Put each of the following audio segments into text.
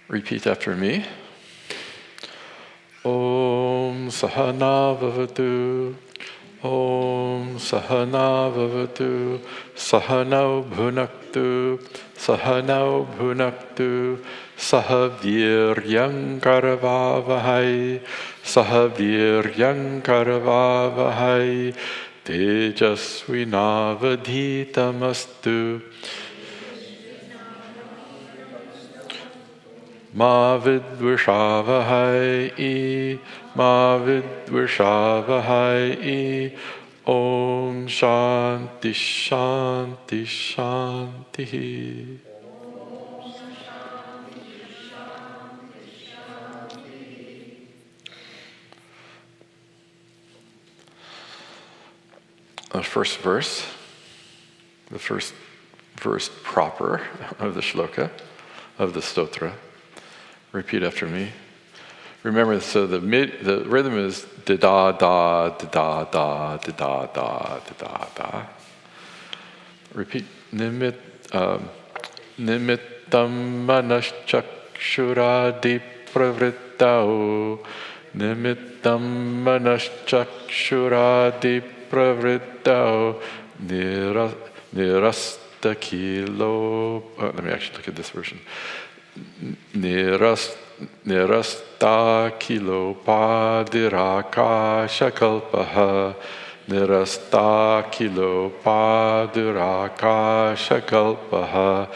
Repeat after me. Om Sahana Vavatu. Om Sahana Vavatu. Sahanau Bhunaktu. Sahanau Bhunaktu. Sahaviryam Karavavahai. Sahaviryam Karavavahai. Tejasvinavadhitamastu. Ma vidvishavahai. Ma vidvishavahai. Om Shanti Shanti Shanti. The first verse proper of the shloka, of the stotra. Repeat after me. Remember, so the rhythm is da da da da da da da da da da. Repeat. Nimittam manashchakshuradi pravrittau. Nimittam manashchakshuradi pravrittau. Nirastakilo. Let me actually look at this version. Nirastakilo padirakashakalpaha. Nirastakilo padirakashakalpaha.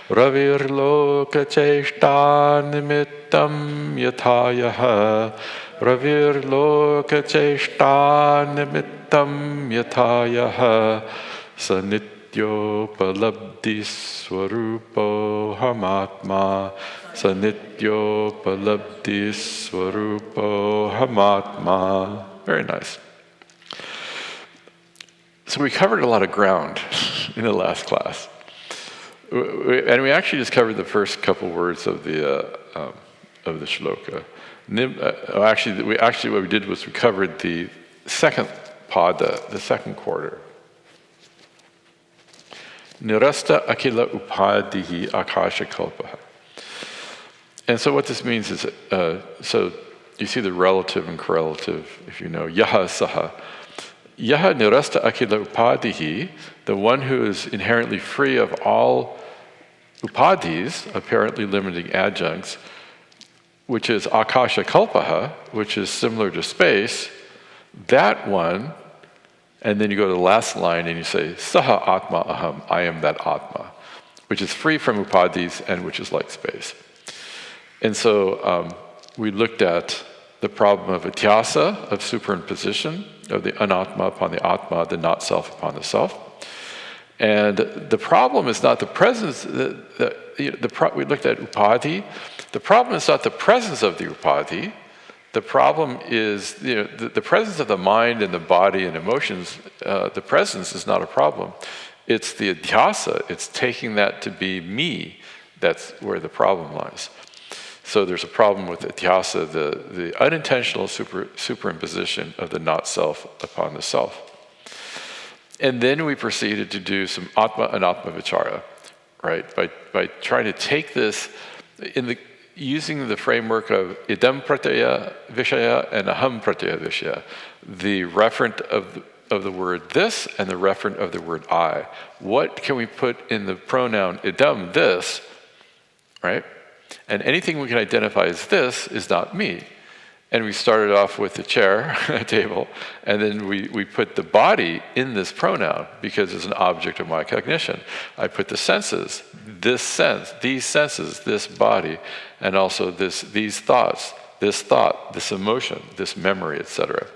Ravirlokacheshta nimittam yathayaha. Ravirlokacheshta nimittam yathayaha. Sanityo swarupo hamatma. Sanityo swarupo hamatma. Very nice. So we covered a lot of ground in the last class. And we actually just covered the first couple words of the shloka. Actually, what we did was we covered the second pada, the second quarter. Nirasta akila upadihi akasha kalpaha. And so what this means is, so you see the relative and correlative, if you know, yaha saha. Yaha nirasta akila upadihi, the one who is inherently free of all upadhis, apparently limiting adjuncts, which is akasha kalpaha, which is similar to space, that one. And then you go to the last line and you say, Saha Atma Aham, I am that Atma, which is free from upadhis and which is like space. And so we looked at the problem of atyasa, of superimposition, of the anatma upon the atma, the not self upon the self. And the problem is not the presence, we looked at upadhi. The problem is not the presence of the upadhi. The problem is, the presence of the mind and the body and emotions, the presence is not a problem. It's the adhyasa, it's taking that to be me, that's where the problem lies. So there's a problem with adhyasa, the unintentional superimposition of the not self upon the self. And then we proceeded to do some atma anatma vichara, right? By trying to take this using the framework of idam pratyaya vishaya and aham pratyaya vishaya, the referent of the word this and the referent of the word I. What can we put in the pronoun idam, this, right? And anything we can identify as this is not me. And we started off with the chair, a table, and then we put the body in this pronoun because it's an object of my cognition. I put the senses, this sense, these senses, this body, and also these thoughts, this thought, this emotion, this memory, etc.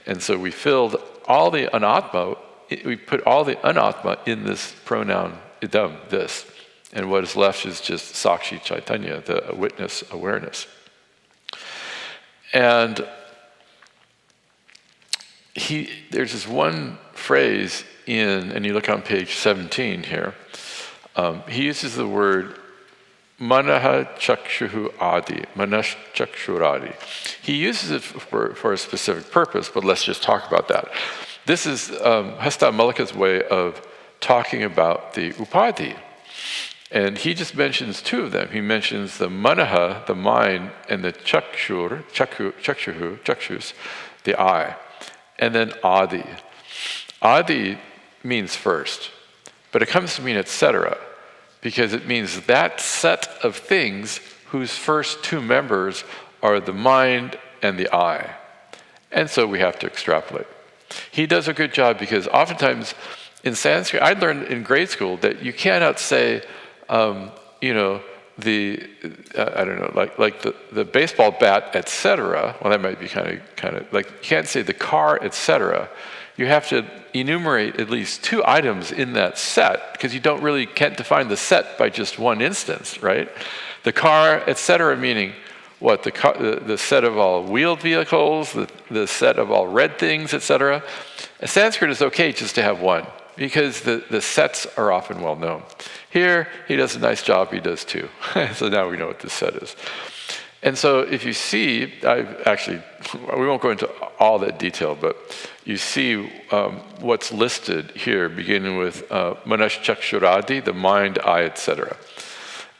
And so we filled all the anatma, we put all the anatma in this pronoun idam, this. And what is left is just sakshi chaitanya, the witness awareness. And there's this one phrase and you look on page 17 here, he uses the word manaha chakshuhu adi, manash chakshuradi. He uses it for a specific purpose, but let's just talk about that. This is Hastamalakiyam's way of talking about the upadhi. And he just mentions two of them. He mentions the manaha, the mind, and the chakshus, the eye. And then adi. Adi means first, but it comes to mean etc., because it means that set of things whose first two members are the mind and the eye. And so we have to extrapolate. He does a good job because oftentimes in Sanskrit, I learned in grade school that you cannot say, I don't know, like the baseball bat, etc. Well, that might be kind of like, you can't say the car, etc. You have to enumerate at least two items in that set, because you can't define the set by just one instance, right? The car, etc., meaning what? The set of all wheeled vehicles, the set of all red things, etc. Sanskrit is okay just to have one, because the sets are often well known. Here, he does a nice job, he does two. So now we know what this set is. And so if you see, we won't go into all that detail, but you see what's listed here, beginning with manas chakshuradi, the mind, eye, etc.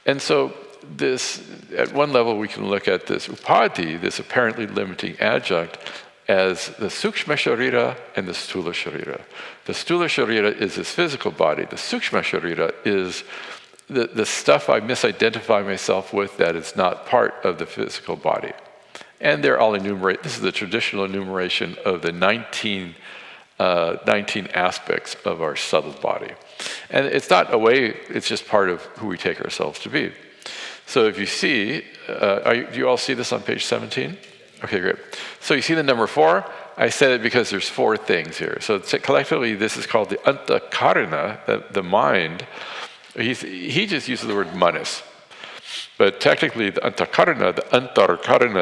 And so this, at one level, we can look at this upadhi, this apparently limiting adjunct, as the sukshma sharira and the stula sharira. The stula sharira is this physical body. The sukshma sharira is the stuff I misidentify myself with that is not part of the physical body. And they're all enumerated. This is the traditional enumeration of the 19 aspects of our subtle body. And it's not a way, it's just part of who we take ourselves to be. So if you see, do you all see this on page 17? Okay, great. So you see the number 4? I said it because there's 4 things here. So collectively, this is called the antakarana, the mind. He just uses the word manas. But technically, the antakarana,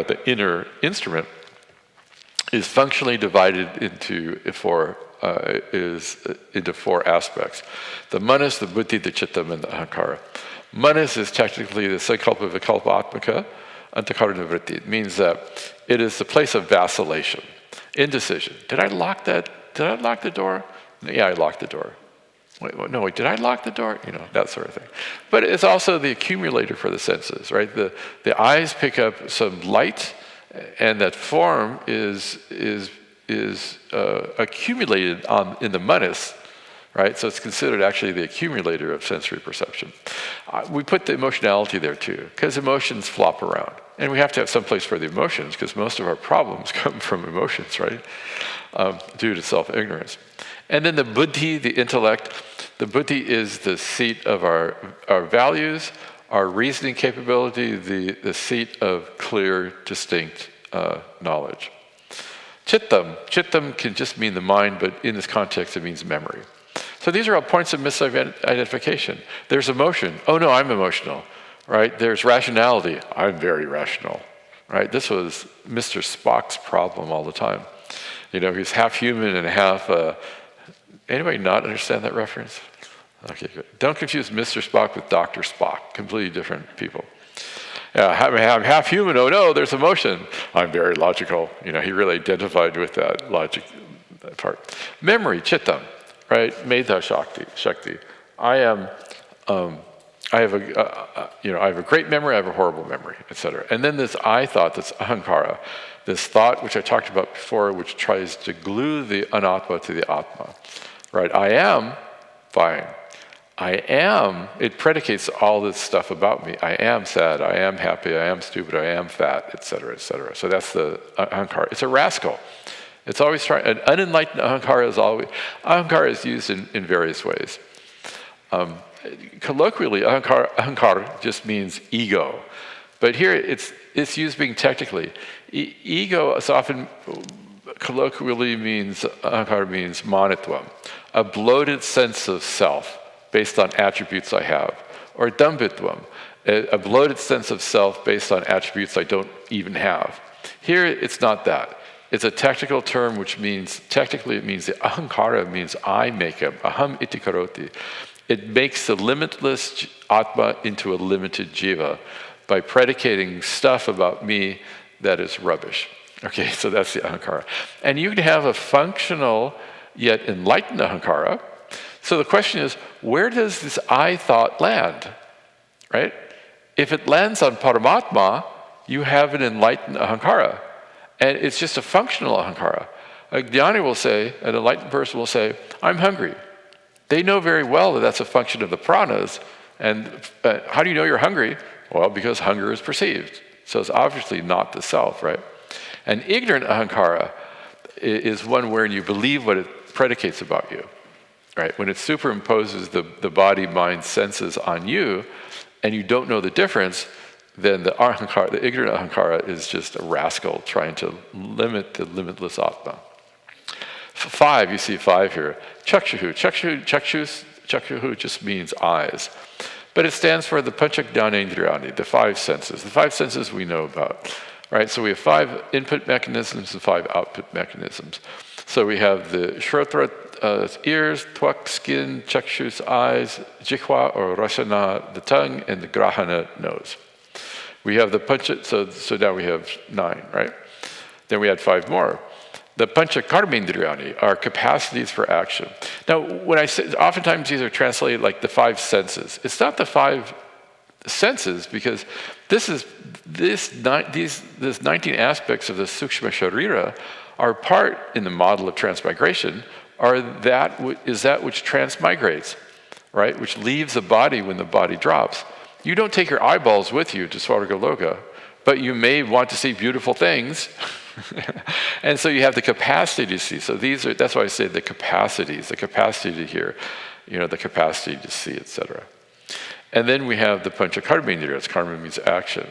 the inner instrument, is functionally divided into 4 aspects. The manas, the buddhi, the chittam, and the ahankara. Manas is technically the sankalpa vikalpa atmaka, antakarana vritti. It means that it is the place of vacillation, indecision. Did I lock the door? Yeah, I locked the door. Wait, did I lock the door? That sort of thing. But it's also the accumulator for the senses, right? The eyes pick up some light, and that form is accumulated in the manas, right? So it's considered actually the accumulator of sensory perception. We put the emotionality there too, because emotions flop around. And we have to have some place for the emotions, because most of our problems come from emotions, right? Due to self-ignorance. And then the buddhi, the intellect. The buddhi is the seat of our values, our reasoning capability, the seat of clear, distinct knowledge. Chittam can just mean the mind, but in this context it means memory. So these are all points of misidentification. There's emotion. Oh no, I'm emotional, right? There's rationality. I'm very rational, right? This was Mr. Spock's problem all the time. He's half human and half... Anybody not understand that reference? Okay, good. Don't confuse Mr. Spock with Dr. Spock. Completely different people. I'm half human. Oh no, there's emotion. I'm very logical. He really identified with that logic part. Memory, chittam, right? Medha shakti. I have a great memory. I have a horrible memory, etc. And then this I thought, this ahankara, this thought which I talked about before, which tries to glue the anatma to the atma. Right, I am fine. I am, it predicates all this stuff about me. I am sad, I am happy, I am stupid, I am fat, etc., etc. So that's the ahankara. It's a rascal. It's always trying, an unenlightened ahankara is used in various ways. Colloquially, ahankara just means ego. But here it's used being technically. Ego is often colloquially means, ahankara means manitvam, a bloated sense of self based on attributes I have, or dambitvam, a bloated sense of self based on attributes I don't even have. Here, it's not that. It's a technical term which means, technically it means the ahankara means I make him, aham iti karoti. It makes the limitless atma into a limited jiva by predicating stuff about me that is rubbish. Okay, so that's the ahankara. And you can have a functional yet enlightened ahankara. So the question is, where does this I thought land, right? If it lands on Paramatma, you have an enlightened ahankara. And it's just a functional ahankara. A jnani will say, an enlightened person will say, I'm hungry. They know very well that that's a function of the pranas. And how do you know you're hungry? Well, because hunger is perceived. So it's obviously not the self, right? An ignorant ahankara is one where you believe what it predicates about you, right? When it superimposes the body, mind, senses on you, and you don't know the difference, then the ahankara, the ignorant ahankara, is just a rascal trying to limit the limitless Atma. 5, you see 5 here. Chakshuhu. Chakshuhu just means eyes. But it stands for the panchajnanendriyani, the 5 senses. The 5 senses we know about, right? So we have 5 input mechanisms and 5 output mechanisms. So we have the shrotra, ears, twak, skin, chakshus, eyes, jikhva or rasana, the tongue, and the grahana, nose. We have the pancha, so now we have 9, right? Then we had 5 more. The pancha karmendriyani are capacities for action. Now, when I say, oftentimes these are translated like the 5 senses. It's not the 5 senses, because this 19 aspects of the sukshma sharira are part in the model of transmigration, is that which transmigrates, right? Which leaves the body when the body drops. You don't take your eyeballs with you to Svargaloka, but you may want to see beautiful things. And so you have the capacity to see. So that's why I say the capacities, the capacity to hear, the capacity to see, etc. And then we have the panchakarmendriyas. Karma means action.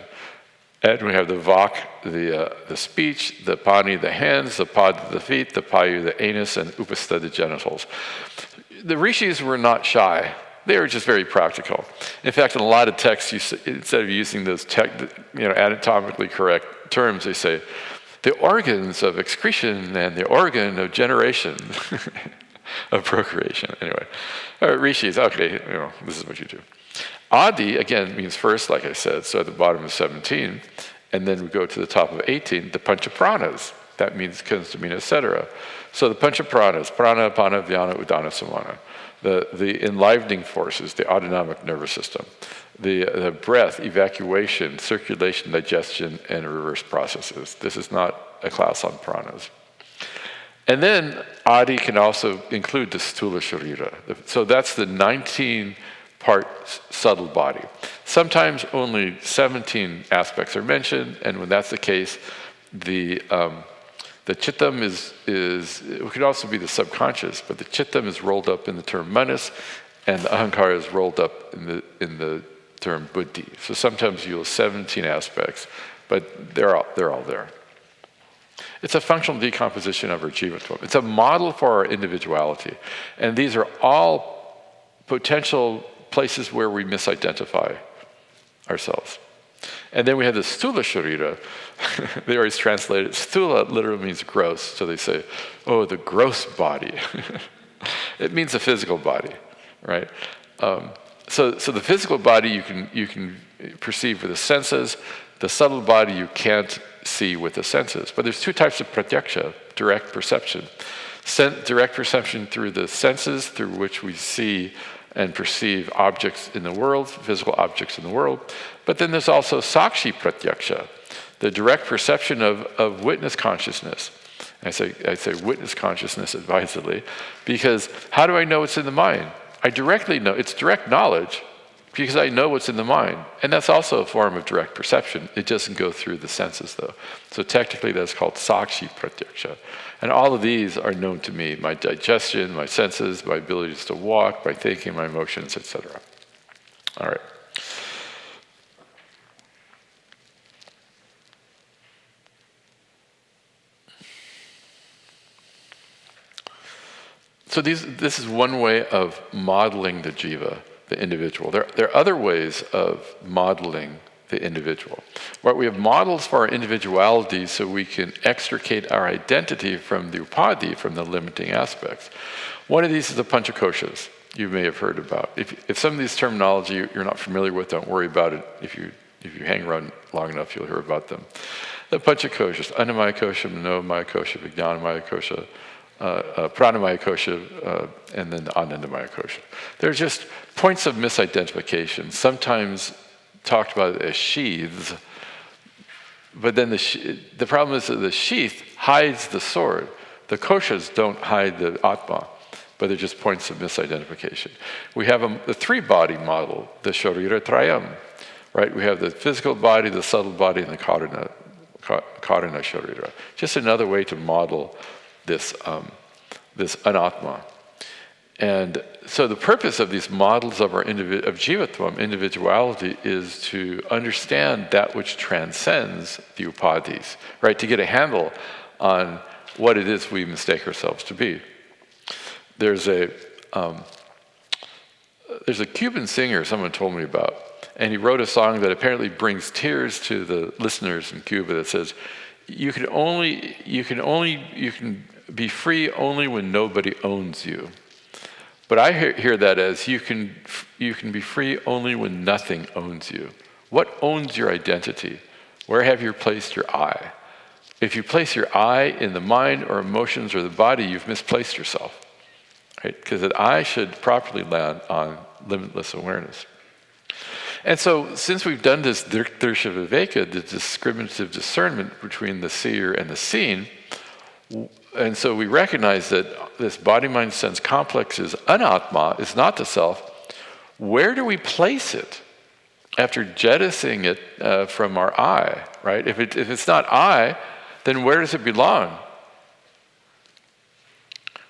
And we have the vak, the speech, the pani, the hands, the pada, the feet, the payu, the anus, and upastha, the genitals. The rishis were not shy. They were just very practical. In fact, in a lot of texts, instead of using those anatomically correct terms, they say, the organs of excretion and the organ of generation, of procreation. Anyway, rishis, okay, this is what you do. Adi, again, means first, like I said, so at the bottom of 17, and then we go to the top of 18, the panchapranas. That comes to mean etc. So the panchapranas, prana, apana, vyana, udana, samana. The enlivening forces, the autonomic nervous system, the breath, evacuation, circulation, digestion, and reverse processes. This is not a class on pranas. And then Adi can also include the stula sharira. So that's the 19-part subtle body. Sometimes only 17 aspects are mentioned, and when that's the case, the chittam it could also be the subconscious, but the chittam is rolled up in the term manas, and the ahankara is rolled up in the term buddhi. So sometimes you'll 17 aspects, but they're all there. It's a functional decomposition of our jivatva. It's a model for our individuality. And these are all potential places where we misidentify ourselves. And then we have the stula sharira. They always translate it. Stula literally means gross. So they say, oh, the gross body. It means the physical body, right? So the physical body you can perceive with the senses. The subtle body you can't see with the senses. But there's 2 types of pratyaksha, direct perception. Direct perception through the senses, through which we see and perceive objects in the world, physical objects in the world. But then there's also sakshi pratyaksha, the direct perception of witness consciousness. I say witness consciousness advisedly, because how do I know what's in the mind? I directly know, it's direct knowledge, because I know what's in the mind. And that's also a form of direct perception. It doesn't go through the senses, though. So technically that's called sakshi pratyaksha. And all of these are known to me: my digestion, my senses, my abilities to walk, my thinking, my emotions, etc. All right. So this is one way of modeling the jiva, the individual. There are other ways of modeling the individual. Where we have models for our individuality so we can extricate our identity from the upadhi, from the limiting aspects. One of these is the panchakoshas you may have heard about. If some of these terminology you're not familiar with, don't worry about it. If you hang around long enough, you'll hear about them. The panchakoshas, annamaya kosha, manomaya kosha, vijnanamaya kosha, Pranamaya Kosha, and then the Anandamaya Kosha. They're just points of misidentification, sometimes talked about as sheaths, but then the problem is that the sheath hides the sword. The koshas don't hide the Atma, but they're just points of misidentification. We have the three-body model, the Sharira Trayam, right? We have the physical body, the subtle body, and the Karana Sharira. Just another way to model this anatma. And so the purpose of these models of of jivatvam, individuality, is to understand that which transcends the upadhis, right? To get a handle on what it is we mistake ourselves to be. There's a Cuban singer someone told me about, and he wrote a song that apparently brings tears to the listeners in Cuba that says, you can be free only when nobody owns you. But I hear that as you can be free only when nothing owns you. What owns your identity? Where have you placed your I? If you place your I in the mind or emotions or the body, you've misplaced yourself, right? Because that I should properly land on limitless awareness. And so, since we've done this Dirsha Viveka, the discriminative discernment between the seer and the seen, and so we recognize that this body-mind-sense complex is anatma, is not the self. Where do we place it after jettisoning it from our I, right? If it's not I, then where does it belong?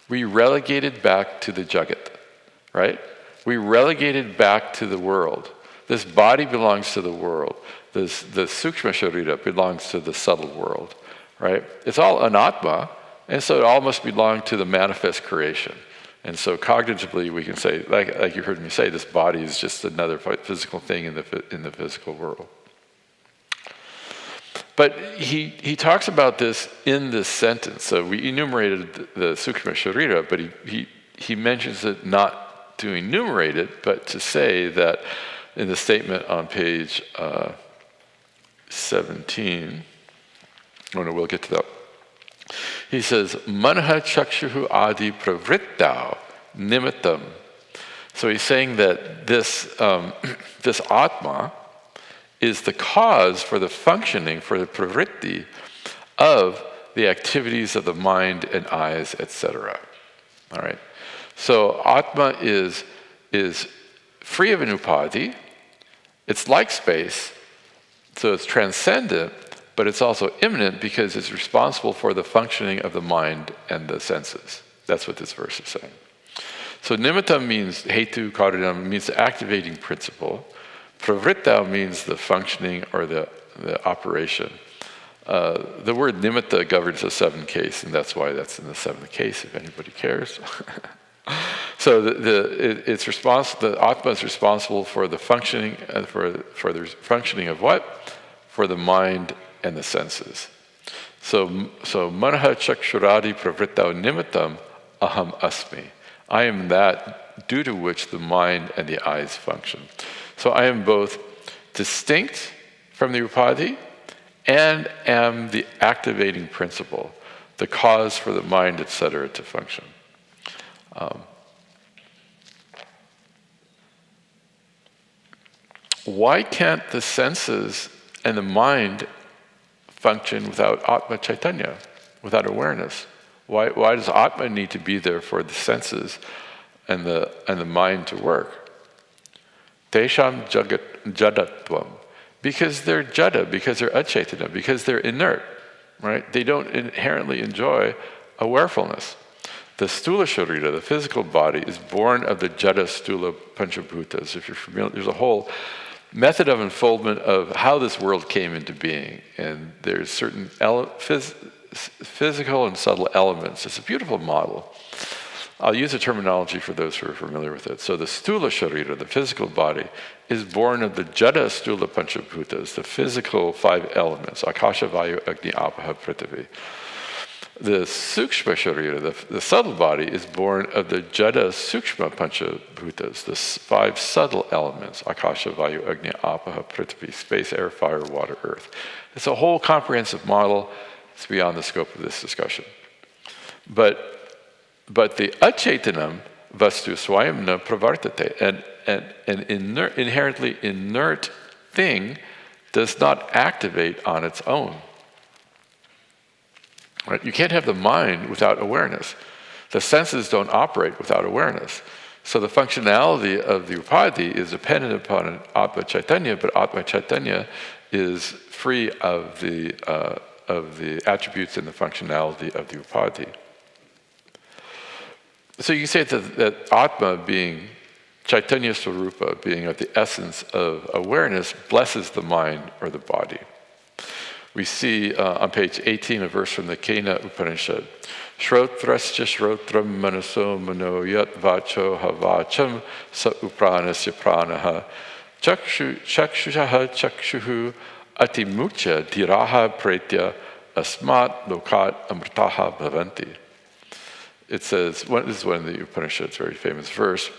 We relegate it back to the jagat, right? We relegate it back to the world. This body belongs to the world. The sukshma sharira belongs to the subtle world, right? It's all anatma, and so it all must belong to the manifest creation. And so cognitively we can say, like you heard me say, this body is just another physical thing in the physical world. But he talks about this in this sentence. So we enumerated the sukshma sharira, but he mentions it not to enumerate it, but to say that in the statement on page 17, we'll get to that. He says, Manha chakshuhu adi pravrittau nimittam. So he's saying that this atma is the cause for the functioning, for the pravritti of the activities of the mind and eyes, etc. All right. So atma is free of an upadhi. It's like space, so it's transcendent, but it's also immanent because it's responsible for the functioning of the mind and the senses. That's what this verse is saying. So nimittam means hetu, karanam, means the activating principle. Pravritta means the functioning or the operation. The word nimitta governs the seventh case, and that's why that's in the seventh case, if anybody cares. So it's responsible. The Atma is responsible for the functioning, for the functioning of what? For the mind and the senses. So manha chakshuradi pravrittau nimittam aham asmi. I am that due to which the mind and the eyes function. So I am both distinct from the upadhi and am the activating principle, the cause for the mind, etc., to function. Why can't the senses and the mind function without Atma Chaitanya, without awareness? Why does Atma need to be there for the senses and the mind to work? Tesham jadatvam. Because they're jada, because they're achaitana, because they're inert, right? They don't inherently enjoy awarefulness. The stula sharira, the physical body, is born of the jada stula panchabhutas. If you're familiar, there's a whole method of unfoldment of how this world came into being, and there's certain physical and subtle elements. It's a beautiful model. I'll use a terminology for those who are familiar with it. So the stula sharira, the physical body, is born of the jada stula panchabhutas, the physical five elements, akasha, vayu, agni, apaha, prithvi. The sukshma sharira, the subtle body, is born of the jada sukshma panchabhutas, the five subtle elements, akasha, vayu, agni, apaha, prithvi, space, air, fire, water, earth. It's a whole comprehensive model. It's beyond the scope of this discussion. But But the acchetanam vastu swayam na pravartate, and an inherently inert thing does not activate on its own. Right? You can't have the mind without awareness. The senses don't operate without awareness. So the functionality of the upadhi is dependent upon an Atma Chaitanya, but Atma Chaitanya is free of the attributes and the functionality of the upadhi. So you can say that Atma, being Chaitanya Swarupa, being of the essence of awareness, blesses the mind or the body. We see on page 18 a verse from the Kena Upanishad. Shrotrasya shrotram manaso mano yat vacho havacham sa upranasya pranaha chakshushaha chakshuhu atimucha diraha pretya asmat lokat amrtaha bhavanti. It says, this is one of the Upanishads, very famous verse,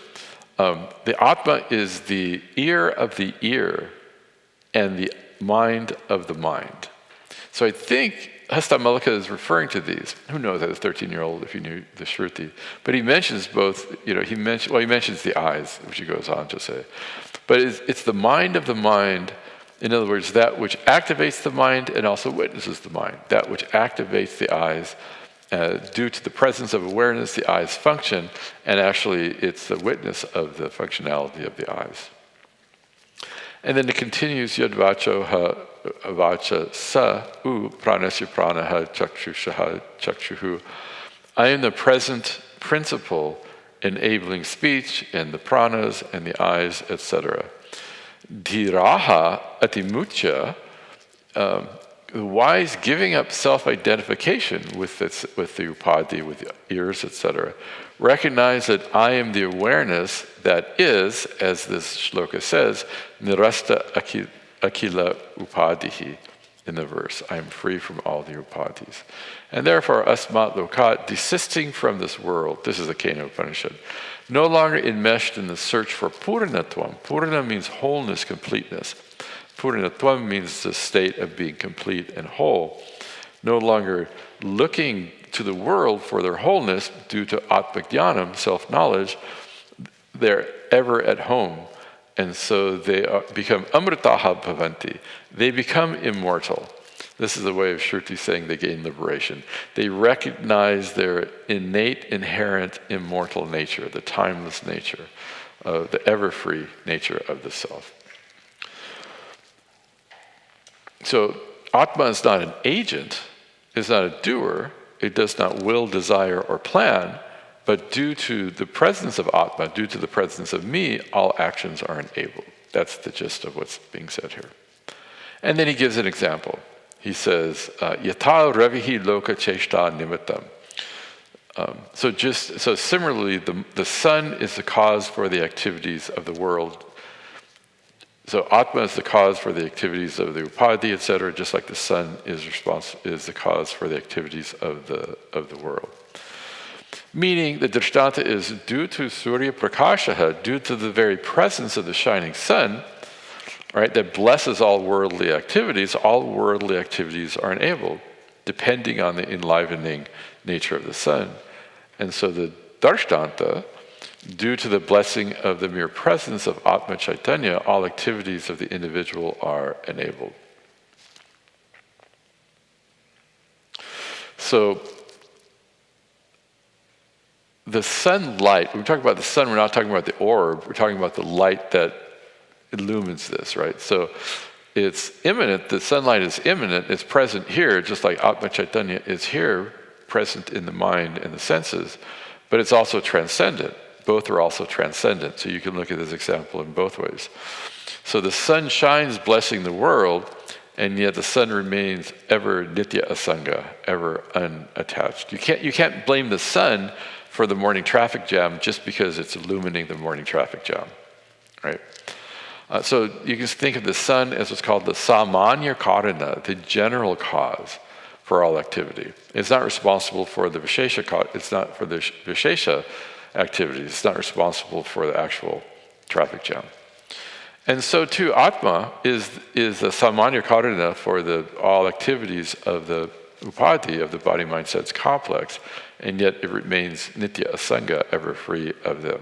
the Atma is the ear of the ear and the mind of the mind. So I think Hastamalakiyam is referring to these. Who knows, as a 13-year-old, if he knew the Shruti. But he mentions both, he mentions the eyes, which he goes on to say. But it's the mind of the mind, in other words, that which activates the mind and also witnesses the mind. That which activates the eyes, due to the presence of awareness, the eyes function, and actually it's the witness of the functionality of the eyes. And then it continues, Yadvacho ha vacha sa u pranasya pranaha chakshushaha chakshuhu. I am the present principle enabling speech and the pranas and the eyes, etc. Dhiraha atimucha, the wise giving up self-identification with the upadhi, with the ears, etc., recognize that I am the awareness that is, as this shloka says, nirasta akila upadhihi, in the verse. I am free from all the upadhis. And therefore, asmat lokat, desisting from this world, this is the Kena Upanishad, no longer enmeshed in the search for purnatvam. Purna means wholeness, completeness. Purnatvam means the state of being complete and whole. No longer looking to the world for their wholeness due to atmajnanam, self-knowledge, they're ever at home. And so they become amritaha bhavanti. They become immortal. This is a way of Shruti saying they gain liberation. They recognize their innate, inherent, immortal nature, the timeless nature, the ever-free nature of the self. So Atma is not an agent, is not a doer, it does not will, desire, or plan, but due to the presence of Atma, due to the presence of me, all actions are enabled. That's the gist of what's being said here. And then he gives an example. He says, Yata ravihi loka cheshta nimittam. So similarly, the sun is the cause for the activities of the world. So Atma is the cause for the activities of the upadhi, etc., just like the sun is the cause for the activities of the world. Meaning the drishtanta is due to Surya Prakashaha, due to the very presence of the shining sun, right, that blesses all worldly activities are enabled, depending on the enlivening nature of the sun. And so the darshtanta, due to the blessing of the mere presence of Atma Chaitanya, all activities of the individual are enabled. So the sunlight, when we talk about the sun, we're not talking about the orb, we're talking about the light that illumines this, right? So it's immanent, the sunlight is immanent, it's present here, just like Atma Chaitanya is here, present in the mind and the senses, but it's also transcendent. Both are also transcendent, so you can look at this example in both ways. So the sun shines blessing the world, and yet the sun remains ever nitya asanga, ever unattached. You can't blame the sun for the morning traffic jam just because it's illuminating the morning traffic jam, right? So you can think of the sun as what's called the samanya karana, the general cause for all activity. It's not responsible for the vishesha, it's not for the vishesha activities. It's not responsible for the actual traffic jam. And so too, Atma is the samanya karana for all activities of the upadhi of the body, mind, sense complex, and yet it remains nitya asanga, ever free of them.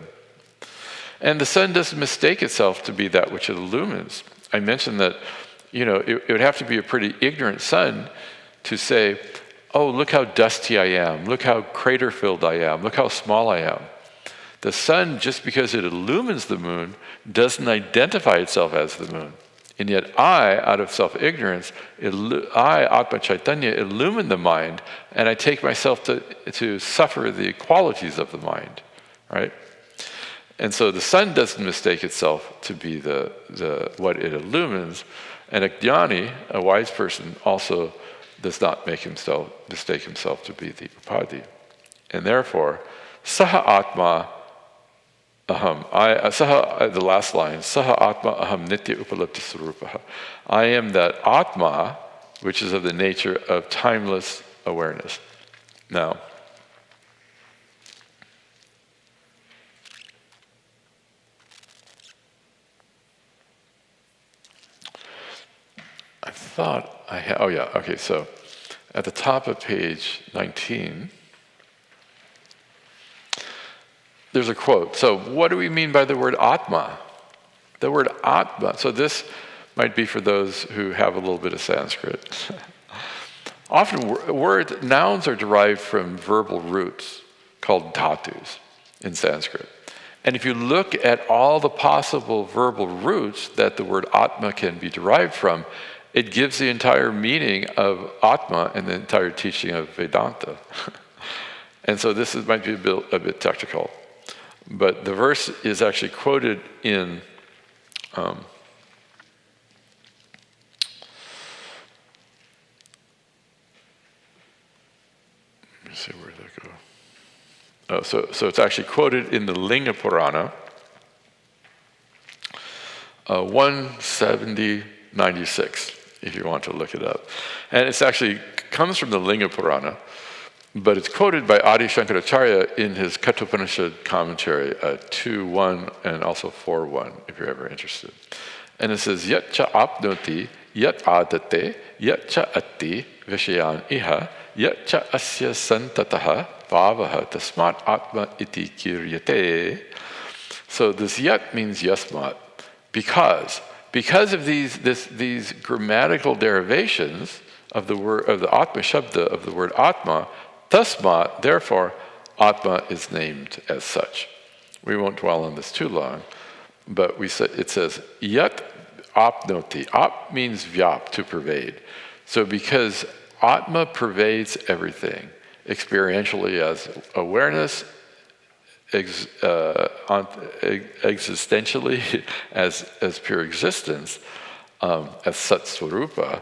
And the sun doesn't mistake itself to be that which it illumines. I mentioned that, it would have to be a pretty ignorant sun to say, oh, look how dusty I am, look how crater-filled I am, look how small I am. The sun, just because it illumines the moon, doesn't identify itself as the moon. And yet I, out of self-ignorance, I, Atma Chaitanya, illumine the mind, and I take myself to suffer the qualities of the mind, right? And so the sun doesn't mistake itself to be the what it illumines, and a jnani, a wise person, also does not mistake himself to be the upadhi. And therefore, saha atma aham, the last line, saha atma aham nitya upalabdhi sarupaha. I am that atma, which is of the nature of timeless awareness. Now, I thought I had, so at the top of page 19, there's a quote. So what do we mean by the word Atma? The word Atma, so this might be for those who have a little bit of Sanskrit. Often nouns are derived from verbal roots called dhatus in Sanskrit. And if you look at all the possible verbal roots that the word Atma can be derived from, it gives the entire meaning of Atma and the entire teaching of Vedanta. And so this might be a bit technical. But the verse is actually quoted in let me see, where did that go? So it's actually quoted in the Linga Purana, 170-96, if you want to look it up. And it's actually comes from the Linga Purana, but it's quoted by Adi Shankaracharya in his Kathopanishad commentary, 2.1 and also 4.1, if you're ever interested. And it says, Yat cha apnoti, yat adate, yat cha atti, vishayan iha, yat cha asya santataha, bhavaha, tasmat atma iti kiryate. So this yat means yasmat, because of these grammatical derivations of the word of the Atma Shabda of the word Atma, tasmat, therefore, Atma is named as such. We won't dwell on this too long, but it says yat apnoti. Ap means vyap, to pervade. So because Atma pervades everything, experientially as awareness, existentially as pure existence, as Sat Swarupa,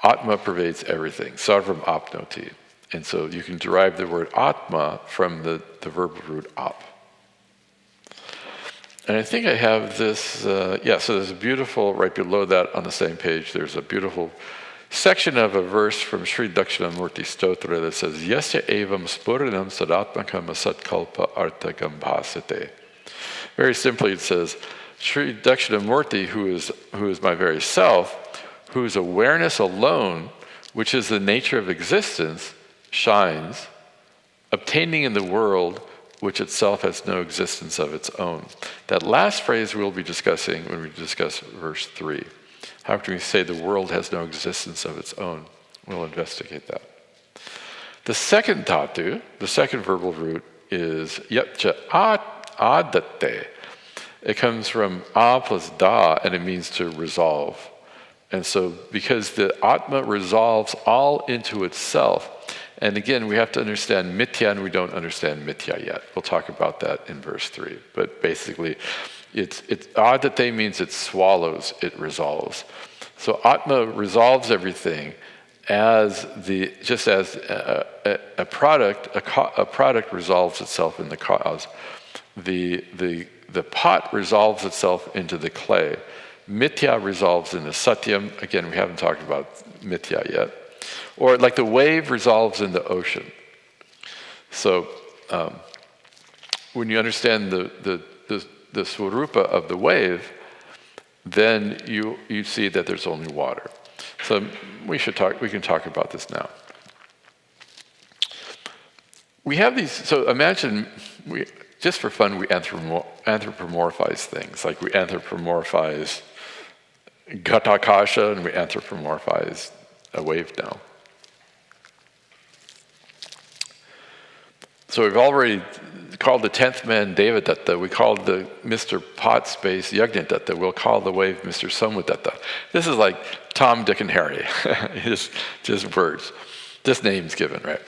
Atma pervades everything. Sarvam apnoti. And so you can derive the word Atma from the verbal root ap. And I think I have this, so there's a beautiful, right below that on the same page, there's a beautiful section of a verse from Sri Dakshinamurti Stotra that says, Yasya evam spuranam sadatmakam asatkalpa arthagam bhasate. Very simply it says, Sri Dakshinamurti, who is my very self, whose awareness alone, which is the nature of existence, shines, obtaining in the world which itself has no existence of its own. That last phrase we'll be discussing when we discuss verse 3. How can we say the world has no existence of its own? We'll investigate that. The second dhatu, the second verbal root, is yatcha adate. It comes from a plus da, and it means to resolve. And so because the Atma resolves all into itself, and again, we have to understand mithya, and we don't understand mithya yet. We'll talk about that in verse 3. But basically, it's adate means it swallows, it resolves. So Atma resolves everything just as a product resolves itself in the cause. The pot resolves itself into the clay. Mithya resolves into satyam. Again, we haven't talked about mithya yet. Or like the wave resolves in the ocean. So when you understand the swarupa of the wave, then you see that there's only water. So we can talk about this now. we have these, so imagine, just for fun, we anthropomorphize things. Like we anthropomorphize Ghatakasha and we anthropomorphize a wave now. So we've already called the 10th man Devadatta. We called the Mr. Pot Space Yajnadatta. We'll call the wave Mr. Somadatta. This is like Tom, Dick, and Harry. just words, just names given, right?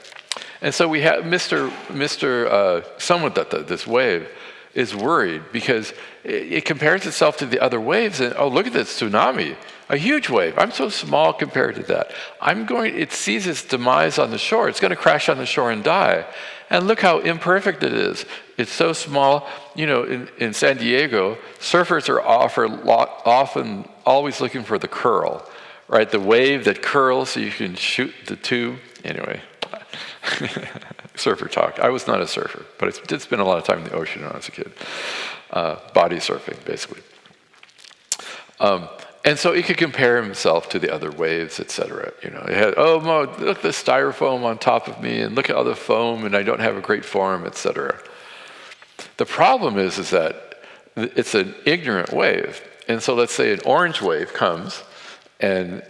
And so we have Mr. Somadatta, this wave, is worried because it compares itself to the other waves, and oh, look at this tsunami, a huge wave. I'm so small compared to that. It sees its demise on the shore. It's going to crash on the shore and die. And look how imperfect it is. It's so small. You know, in San Diego, surfers are often always looking for the curl, right? The wave that curls so you can shoot the tube. Anyway, surfer talk. I was not a surfer, but I did spend a lot of time in the ocean when I was a kid. Body surfing, basically. And so he could compare himself to the other waves, etc. You know, it had, oh, Mo, look at the styrofoam on top of me, and look at all the foam, and I don't have a great form, etc. The problem is that it's an ignorant wave. And so let's say an orange wave comes and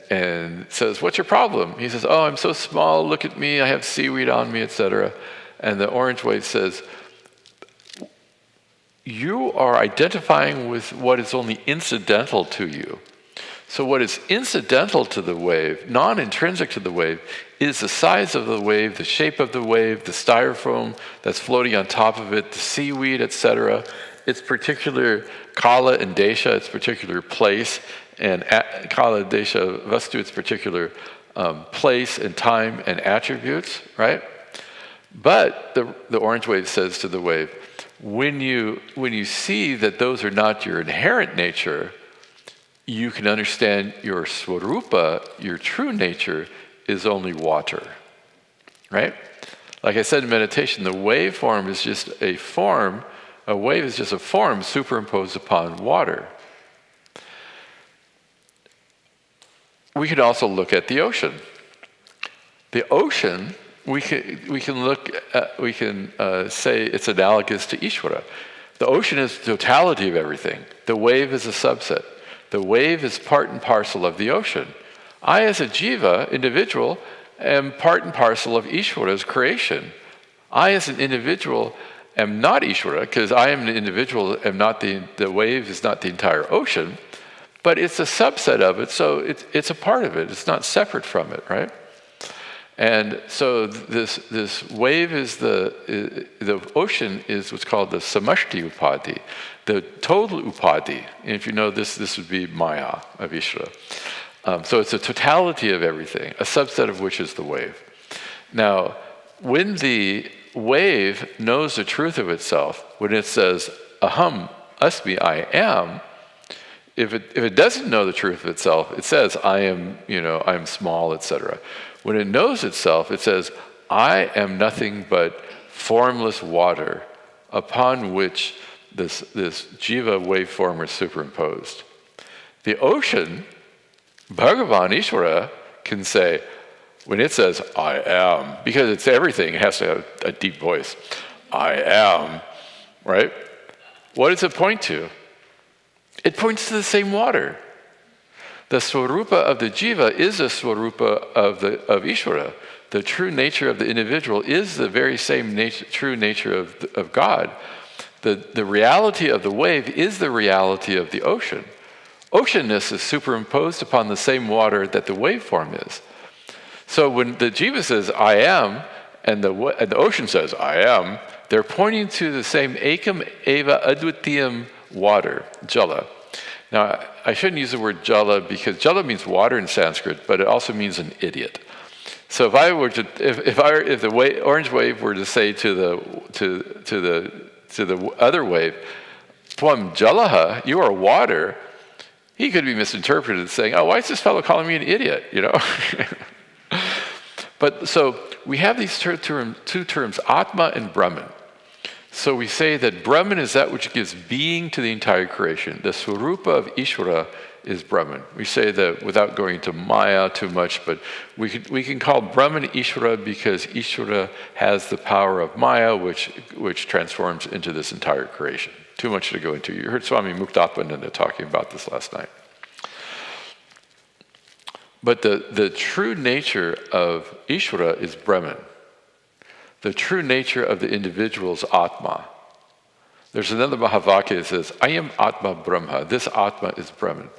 says, what's your problem? He says, oh, I'm so small, look at me, I have seaweed on me, etc. And the orange wave says, you are identifying with what is only incidental to you. So what is incidental to the wave, non-intrinsic to the wave, is the size of the wave, the shape of the wave, the styrofoam that's floating on top of it, the seaweed, etc. Its particular kala and desha, its particular place, and kala, desha, vastu, its particular place and time and attributes, right? But the orange wave says to the wave, when you see that those are not your inherent nature, you can understand your swarupa, your true nature, is only water, right? Like I said in meditation, the waveform is just a form. A wave is just a form superimposed upon water. We could also look at the ocean. The ocean, we can say it's analogous to Ishvara. The ocean is the totality of everything. The wave is a subset. The wave is part and parcel of the ocean. I, as a jiva, individual, am part and parcel of Ishvara's creation. I, as an individual, am not Ishvara, because I am an individual, the wave is not the entire ocean, but it's a subset of it, so it's a part of it. It's not separate from it, right? And so this wave is the ocean is what's called the samashti upadi, the total upadi. And if you know this would be Maya of Ishvara. So it's a totality of everything, a subset of which is the wave. Now, when the wave knows the truth of itself, when it says, aham, asmi, I am, if it doesn't know the truth of itself, it says, I am small, etc. When it knows itself, it says, I am nothing but formless water upon which this jiva waveform is superimposed. The ocean, Bhagavan Ishvara, can say, when it says, I am, because it's everything, it has to have a deep voice, I am, right? What does it point to? It points to the same water. The swarupa of the jiva is the swarupa of Ishvara. The true nature of the individual is the very same true nature of God. The reality of the wave is the reality of the ocean. Oceanness is superimposed upon the same water that the waveform is. So when the jiva says, I am, and the ocean says, I am, they're pointing to the same ekam eva advitiyam water, jala. Now, I shouldn't use the word jala because jala means water in Sanskrit, but it also means an idiot. So if the orange wave were to say to the other wave, "Tvam jalaha," you are water, he could be misinterpreted as saying, "Oh, why is this fellow calling me an idiot?" You know. But so we have these two terms, Atma and Brahman. So we say that Brahman is that which gives being to the entire creation. The Swarupa of Ishvara is Brahman. We say that without going into Maya too much, but we can call Brahman Ishvara because Ishvara has the power of Maya, which transforms into this entire creation. Too much to go into. You heard Swami Advayatmananda talking about this last night. But the true nature of Ishvara is Brahman. The true nature of the individual is Atma. There's another Mahavakya that says, I am Atma Brahma. This Atma is Brahman.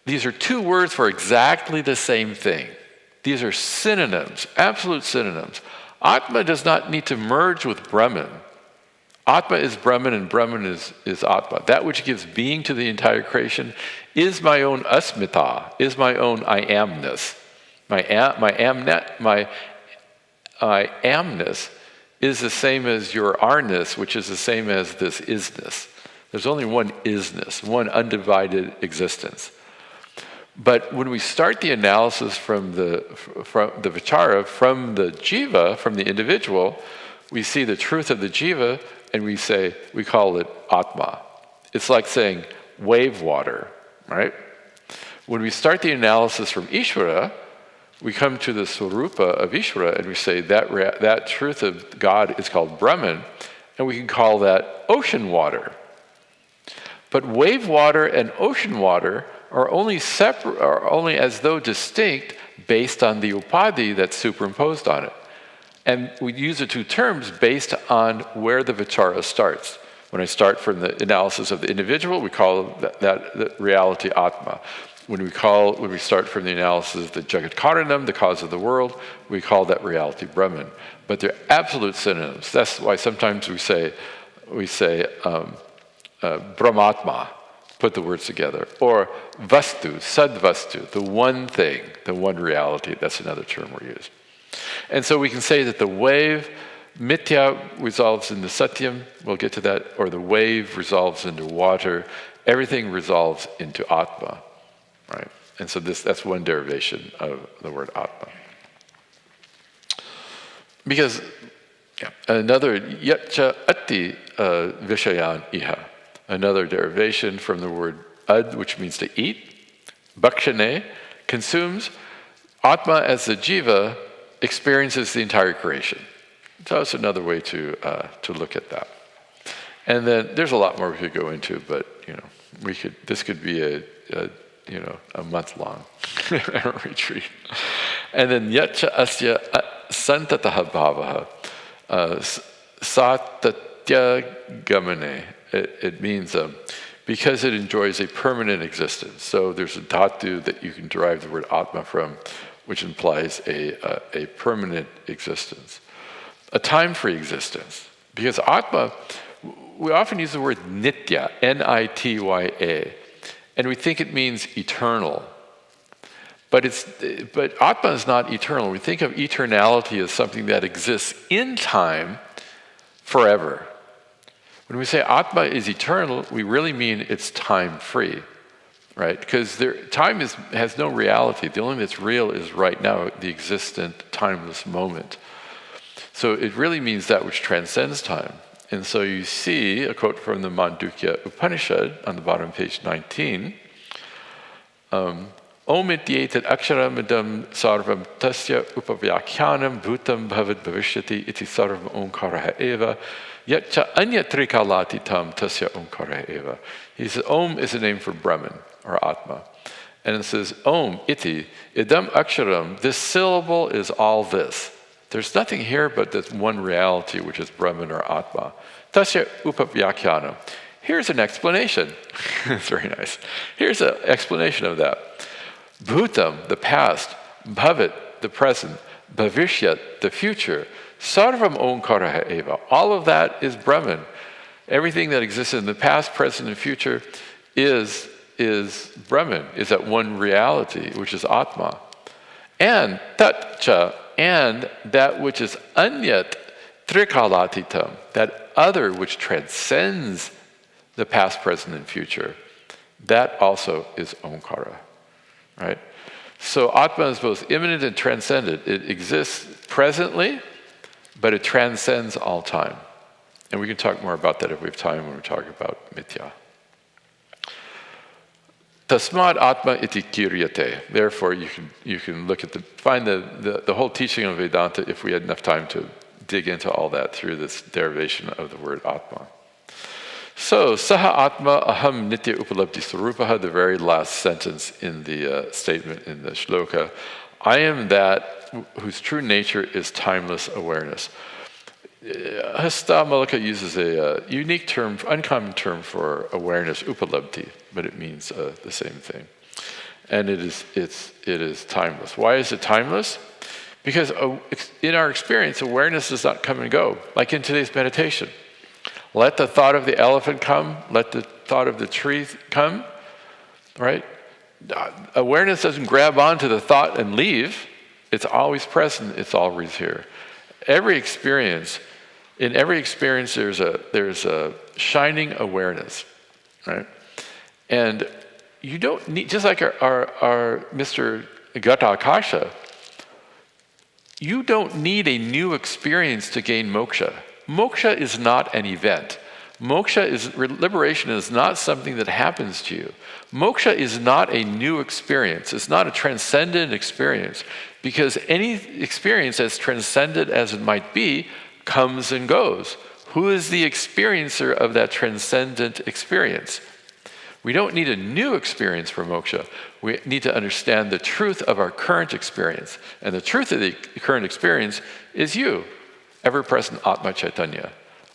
These are two words for exactly the same thing. These are synonyms, absolute synonyms. Atma does not need to merge with Brahman. Atma is Brahman and Brahman is Atma. That which gives being to the entire creation is my own asmita, is my own I amness. My amness is the same as your arness, which is the same as this isness. There's only one isness, one undivided existence. But when we start the analysis from the vichara, from the jiva, from the individual, we see the truth of the jiva, and we call it Atma. It's like saying wave water, right? When we start the analysis from Ishvara, we come to the Swarupa of Ishvara, and we say that truth of God is called Brahman, and we can call that ocean water. But wave water and ocean water are only separate, are only as though distinct based on the upadhi that's superimposed on it. And we use the two terms based on where the vichara starts. When I start from the analysis of the individual, we call that reality Atma. When we start from the analysis of the Jagat Karanam, the cause of the world, we call that reality Brahman. But they're absolute synonyms. That's why sometimes we say Brahmatma, put the words together, or Vastu, Sadvastu, the one thing, the one reality. That's another term we use. And so we can say that the wave, Mithya resolves into Satyam, we'll get to that, or the wave resolves into water. Everything resolves into Atma, right? And so that's one derivation of the word Atma. Because another Yatcha Atti Vishayan Iha, another derivation from the word Ad, which means to eat, Bhakshane, consumes. Atma as the jiva experiences the entire creation. So that's another way to look at that. And then there's a lot more we could go into, but this could be a month-long retreat. And then Yatcha Asya Santataha Bhavaha Satatya Gamane. It means because it enjoys a permanent existence. So there's a dhatu that you can derive the word Atma from, which implies a permanent existence, a time-free existence. Because Atma, we often use the word nitya, N-I-T-Y-A, and we think it means eternal. But Atma is not eternal. We think of eternality as something that exists in time forever. When we say Atma is eternal, we really mean it's time-free. Right? Because time has no reality. The only thing that's real is right now, the existent, timeless moment. So it really means that which transcends time. And so you see a quote from the Mandukya Upanishad on the bottom of page 19. Om ityetat aksharamidam sarvam tasya upavyakyanam bhutam bhavad bhavishyati iti sarvam omkaraha eva yatcha anyatrikalati tam tasya omkaraha eva. He says Om is a name for Brahman, or Atma. And it says, Om, iti, idam aksharam, this syllable is all this. There's nothing here but this one reality, which is Brahman or Atma. Tasya upavyakyanam. Here's an explanation. It's very nice. Here's an explanation of that. Bhutam, the past, bhavat, the present, bhavishyat, the future, sarvam omkaraha eva. All of that is Brahman. Everything that exists in the past, present, and future is Brahman, is that one reality, which is Atma. And tatcha, and that which is anyat trikalatitam, that other which transcends the past, present, and future, that also is Omkara, right? So Atma is both immanent and transcendent. It exists presently, but it transcends all time. And we can talk more about that if we have time when we talk about Mithya. Tasmad Atma iti kiryate. Therefore, you can look at find the whole teaching of Vedanta if we had enough time to dig into all that through this derivation of the word Atma. So, Saha Atma Aham Nitya Upalabdhi Sarupaha, the very last sentence in the statement in the shloka. I am that whose true nature is timeless awareness. Hastamalakiyam uses a unique term, uncommon term for awareness, upalabdhi, but it means the same thing. And it is timeless. Why is it timeless? Because in our experience, awareness does not come and go, like in today's meditation. Let the thought of the elephant come, let the thought of the tree come, right? Awareness doesn't grab onto the thought and leave. It's always present, it's always here. In every experience there's a shining awareness, right? And you don't need, just like our Mr. Gata Akasha, you don't need a new experience to gain moksha. Moksha is not an event. Liberation is not something that happens to you. Moksha is not a new experience. It's not a transcendent experience, because any experience, as transcendent as it might be, comes and goes. Who is the experiencer of that transcendent experience? We don't need a new experience for moksha. We need to understand the truth of our current experience. And the truth of the current experience is you, ever-present Atma Chaitanya,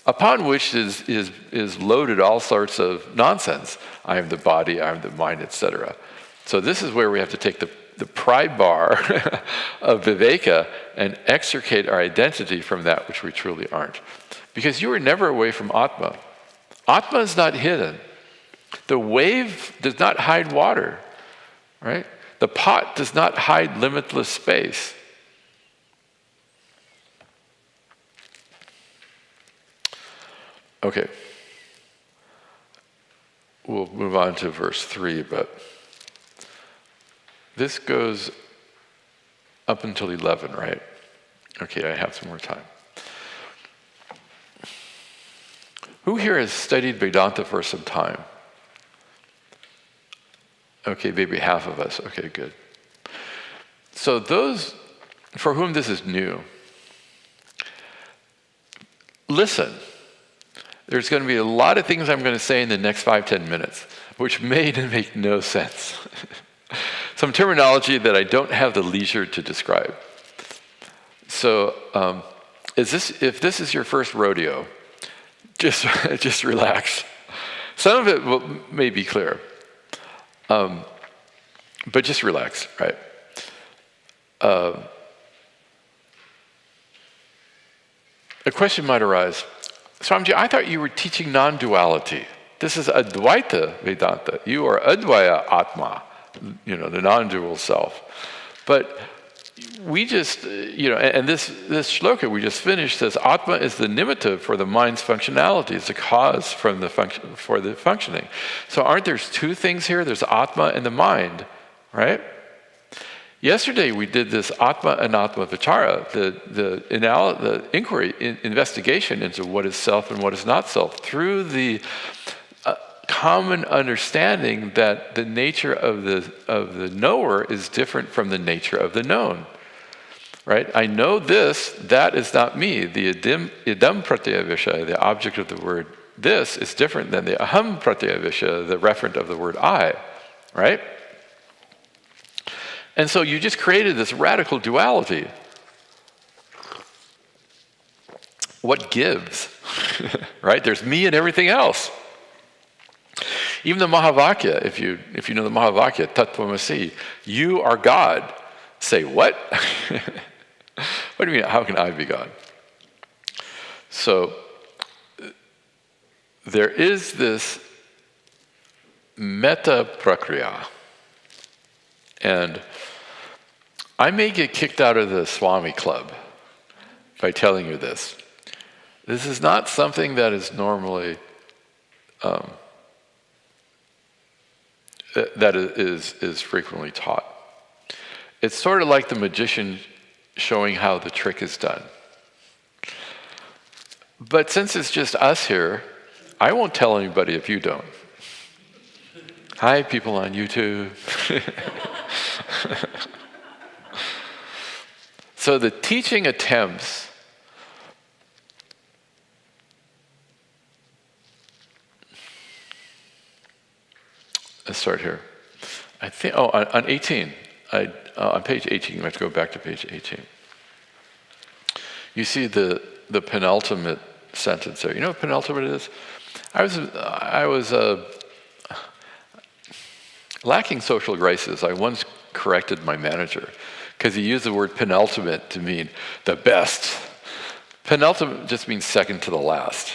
upon which is loaded all sorts of nonsense. I am the body, I am the mind, etc. So this is where we have to take the pry bar of viveka and extricate our identity from that which we truly aren't. Because you are never away from Atma. Atma is not hidden. The wave does not hide water, right? The pot does not hide limitless space. Okay. We'll move on to verse 3, but this goes up until 11, right? Okay, I have some more time. Who here has studied Vedanta for some time? Okay, maybe half of us. Okay, good. So those for whom this is new, listen. There's going to be a lot of things I'm going to say in the next 5-10 minutes, which may make no sense. Some terminology that I don't have the leisure to describe. So, if this is your first rodeo, just relax. Some of it may be clear, but just relax, right? A question might arise. Swamiji, I thought you were teaching non-duality. This is Advaita Vedanta. You are Advaya Atma, the non-dual self. But we just, and this shloka we just finished says Atma is the nimitta for the mind's functionality. It's a cause for the functioning. So aren't there two things here? There's Atma and the mind, right? Yesterday we did this Atma Anatma Vichara, the inquiry, investigation into what is self and what is not self, through the common understanding that the nature of the knower is different from the nature of the known. Right? I know this, that is not me. The idam pratyaya vishaya, the object of the word this, is different than the aham pratyaya vishaya, the referent of the word I. Right? And so you just created this radical duality. What gives? Right? There's me and everything else. Even the Mahavakya, if you know the Mahavakya, Tattvamasi, you are God. Say what? What do you mean, how can I be God? So there is this metta prakriya. And I may get kicked out of the Swami club by telling you this. This is not something that is normally that is frequently taught. It's sort of like the magician showing how the trick is done. But since it's just us here, I won't tell anybody if you don't. Hi, people on YouTube. So the teaching attempts let's start here. I think, on 18, on page 18, you have to go back to page 18. You see the penultimate sentence there. You know what penultimate is? I was lacking social graces. I once corrected my manager because he used the word penultimate to mean the best. Penultimate just means second to the last.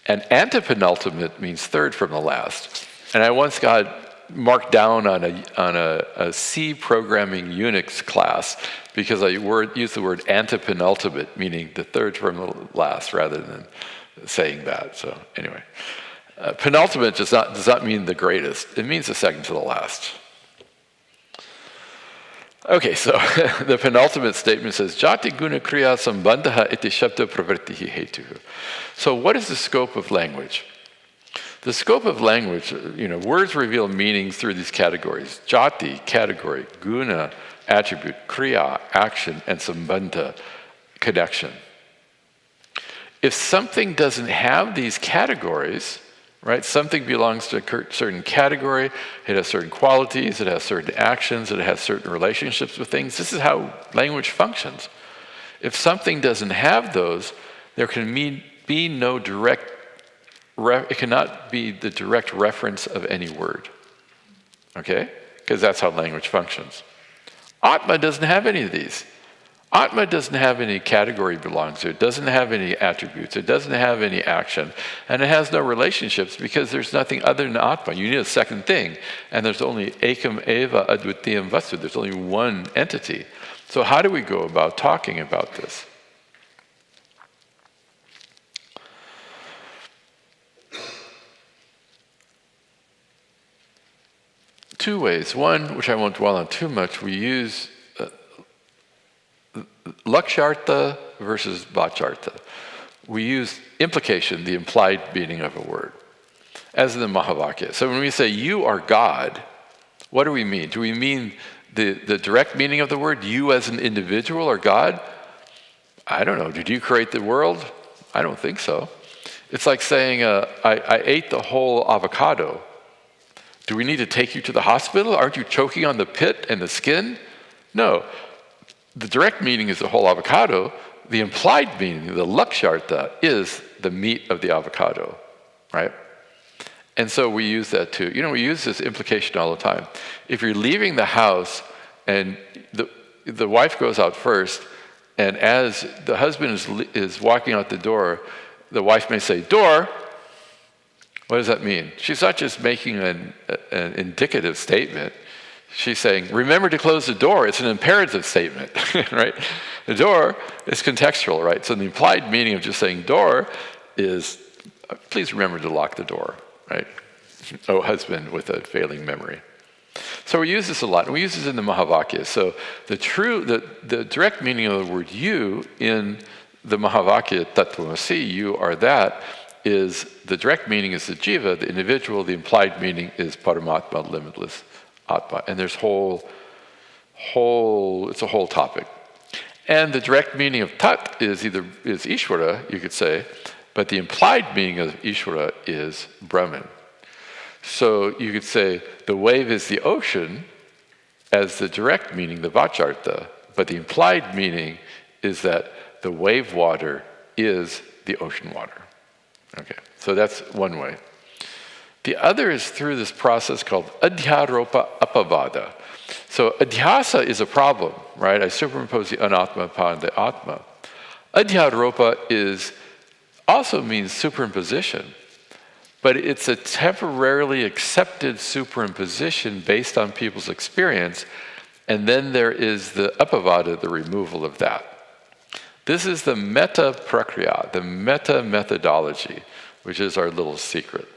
And antepenultimate means third from the last. And I once got marked down on a C programming Unix class because I used the word antepenultimate, meaning the third from the last, rather than saying that. So anyway, penultimate does not mean the greatest. It means the second to the last. Okay, so the penultimate statement says, Jati guna kriya sambandha iti shabda pravrittihi hetuhu. So what is the scope of language? The scope of language, words reveal meanings through these categories. Jati, category; guna, attribute; kriya, action; and sambandha, connection. If something doesn't have these categories, right, something belongs to a certain category, it has certain qualities, it has certain actions, it has certain relationships with things. This is how language functions. If something doesn't have those, there can be no direct it cannot be the direct reference of any word, okay? Because that's how language functions. Atma doesn't have any of these. Atma doesn't have any category it belongs to. It doesn't have any attributes. It doesn't have any action. And it has no relationships because there's nothing other than Atma. You need a second thing. And there's only ekam eva advitiyam vastu. There's only one entity. So how do we go about talking about this? Two ways. One, which I won't dwell on too much, we use lakshartha versus vachartha. We use implication, the implied meaning of a word, as in the Mahavakya. So when we say, you are God, what do we mean? Do we mean the direct meaning of the word, you as an individual are God? I don't know. Did you create the world? I don't think so. It's like saying, I ate the whole avocado. Do we need to take you to the hospital? Aren't you choking on the pit and the skin? No. The direct meaning is the whole avocado. The implied meaning, the lakshartha, is the meat of the avocado, right? And so we use that too. We use this implication all the time. If you're leaving the house and the wife goes out first, and as the husband is walking out the door, the wife may say, door. What does that mean? She's not just making an indicative statement. She's saying, remember to close the door. It's an imperative statement, right? The door is contextual, right? So the implied meaning of just saying door is, please remember to lock the door, right? Oh, husband with a failing memory. So we use this a lot, and we use this in the Mahavakya. So the direct meaning of the word you in the Mahavakya, Tattvamasi, you are that, is the direct meaning is the jiva, the individual. The implied meaning is Paramatma, limitless Atma. And there's it's a whole topic. And the direct meaning of Tat is Ishvara, you could say, but the implied meaning of Ishvara is Brahman. So you could say the wave is the ocean as the direct meaning, the vachartha, but the implied meaning is that the wave water is the ocean water. Okay, so that's one way. The other is through this process called adhyaropa apavada. So adhyasa is a problem, right? I superimpose the anatma upon the atma. Adhyaropa also means superimposition, but it's a temporarily accepted superimposition based on people's experience, and then there is the apavada, the removal of that. This is the metta prakriya, the metta methodology, which is our little secret.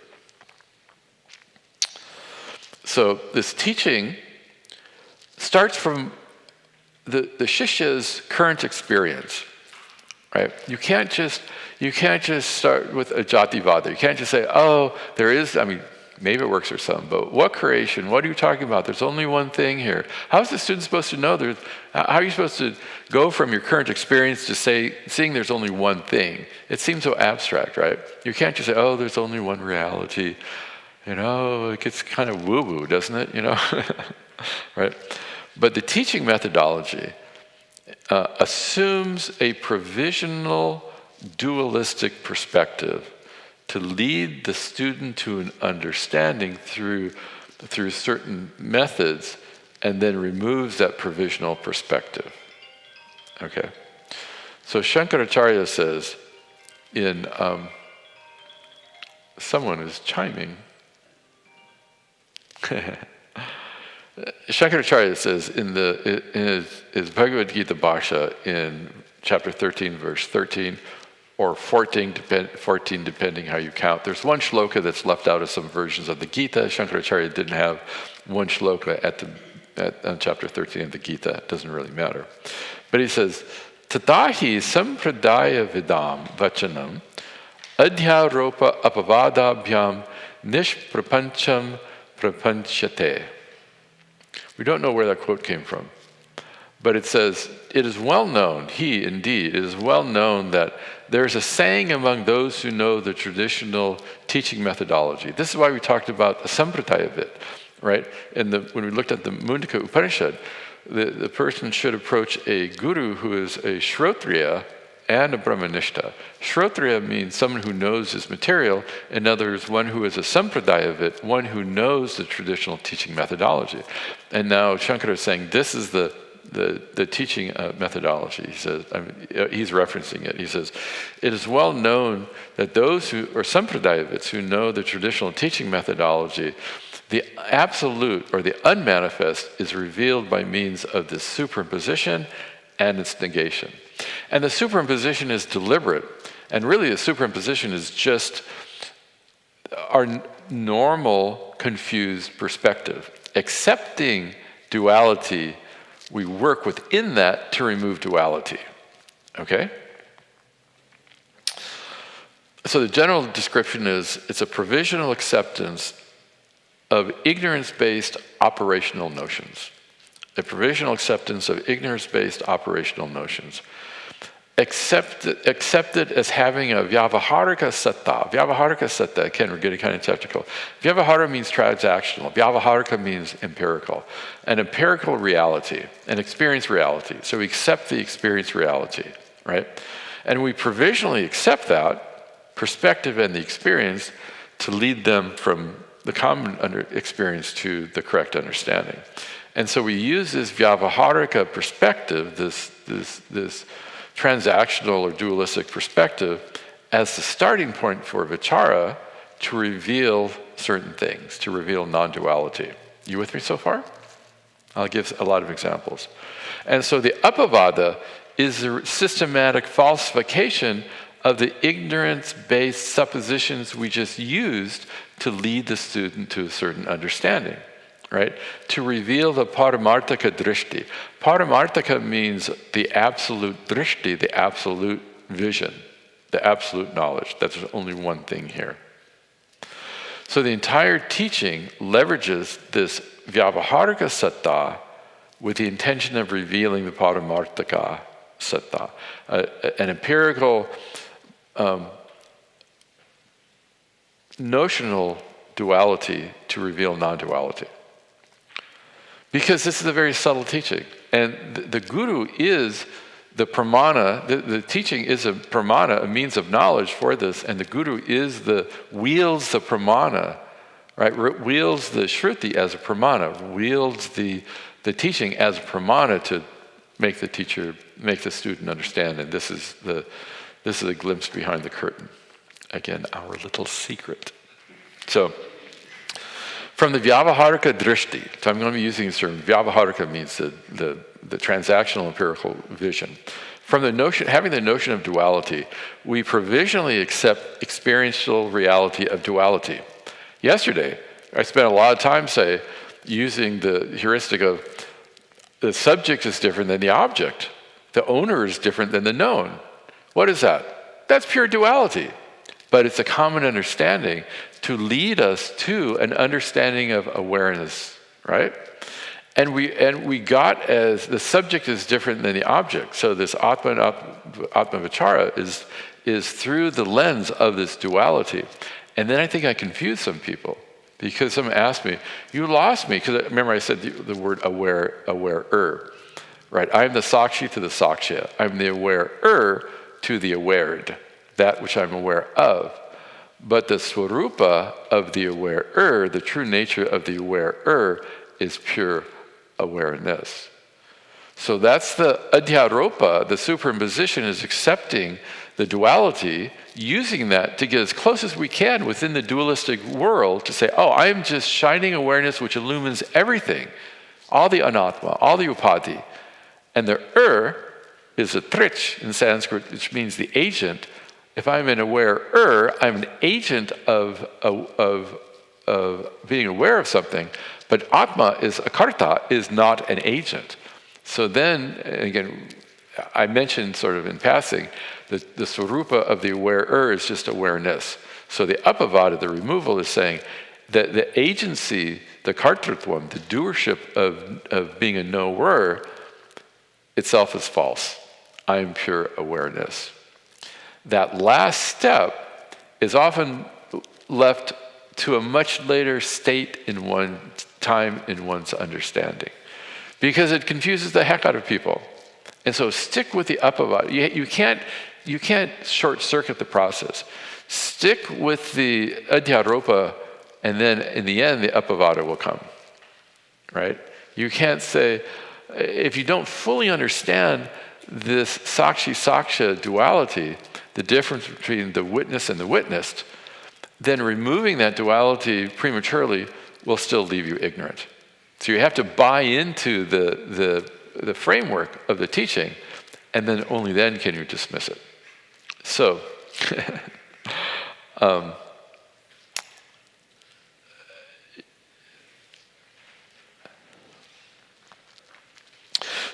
So this teaching starts from the shishya's current experience, right? You can't just start with a jativada. You can't just say, oh, there is, Maybe it works for some, but what creation? What are you talking about? There's only one thing here. How is the student supposed to know? How are you supposed to go from your current experience to seeing there's only one thing? It seems so abstract, right? You can't just say, oh, there's only one reality. It gets kind of woo-woo, doesn't it? Right? But the teaching methodology assumes a provisional dualistic perspective to lead the student to an understanding through certain methods, and then removes that provisional perspective. Okay? So Shankaracharya says in, someone is chiming. Shankaracharya says in his Bhagavad Gita Bhasha in chapter 13, verse 13, or 14, depending how you count. There's one shloka that's left out of some versions of the Gita. Shankaracharya didn't have one shloka on chapter 13 of the Gita. It doesn't really matter. But he says, Tatahi sampradaya vidam vachanam adhyaropa apavadabhyam nishprapancham prapanchate. We don't know where that quote came from. But it says, it is well known, it is well known that there's a saying among those who know the traditional teaching methodology. This is why we talked about the sampradaya a bit, right? When we looked at the Mundaka Upanishad, the person should approach a guru who is a Shrotriya and a Brahmanishta. Shrotriya means someone who knows his material. In other words, one who is a sampradayavit, one who knows the traditional teaching methodology. And now Shankara is saying this is the teaching methodology. He says, he's referencing it. He says, it is well known that those who are sampradayavits who know the traditional teaching methodology, the absolute or the unmanifest is revealed by means of this superimposition and its negation. And the superimposition is deliberate. And really the superimposition is just our normal confused perspective. Accepting duality, we work within that to remove duality. Okay? So the general description is, it's a provisional acceptance of ignorance-based operational notions. A provisional acceptance of ignorance-based operational notions. Accepted as having a vyavaharika satta. Vyavaharika satta, again, we're getting kind of technical. Vyavahara means transactional. Vyavaharika means empirical. An empirical reality, an experience reality. So we accept the experience reality, right? And we provisionally accept that perspective and the experience to lead them from the common experience to the correct understanding. And so we use this vyavaharika perspective, this transactional or dualistic perspective, as the starting point for vichara to reveal certain things, to reveal non-duality. You with me so far? I'll give a lot of examples. And so the apavada is the systematic falsification of the ignorance-based suppositions we just used to lead the student to a certain understanding. Right? To reveal the paramarthaka drishti. Paramarthaka means the absolute drishti, the absolute vision, the absolute knowledge. That's only one thing here. So the entire teaching leverages this vyavaharika satta with the intention of revealing the paramarthaka satta, an empirical, notional duality to reveal non-duality. Because this is a very subtle teaching. And the guru is the pramana, the teaching is a pramana, a means of knowledge for this, and the guru wields the pramana, right? Wields the shruti as a pramana, wields the teaching as a pramana to make the student understand. And this is a glimpse behind the curtain. Again, our little secret. So, from the vyavaharika drishti, so I'm going to be using this term. Vyavaharika means the transactional empirical vision. From having the notion of duality, we provisionally accept experiential reality of duality. Yesterday, I spent a lot of time, using the heuristic of the subject is different than the object. The owner is different than the known. What is that? That's pure duality. but it's a common understanding to lead us to an understanding of awareness, right? And we got as the subject is different than the object. So this Atma and Atma Vichara is through the lens of this duality. And then I think I confused some people because someone asked me, you lost me, because remember I said the word awarer, right? I'm the Sakshi to the Sakshya. I'm the awarer to the awared, that which I'm aware of. But the Swarupa of the awarer, the true nature of the awarer, is pure awareness. So that's the adhyaropa, the superimposition is accepting the duality, using that to get as close as we can within the dualistic world to say, oh, I'm just shining awareness which illumines everything, all the anatma, all the upadhi. And the is a trich in Sanskrit, which means the agent. If I'm an aware I'm an agent of being aware of something, but Atma is a karta, is not an agent. So then, again, I mentioned sort of in passing, the swarupa of the awarer is just awareness. So the apavada, the removal, is saying that the agency, the kartrutvam, the doership of being a knower itself is false. I am pure awareness. That last step is often left to a much later state in one time in one's understanding, because it confuses the heck out of people. And so stick with the apavada. You can't short circuit the process. Stick with the adhyaropa, and then in the end the apavada will come. Right? You can't say, if you don't fully understand this sakshi-saksha duality, the difference between the witness and the witnessed, then removing that duality prematurely will still leave you ignorant. So you have to buy into the framework of the teaching, and then only then can you dismiss it. So,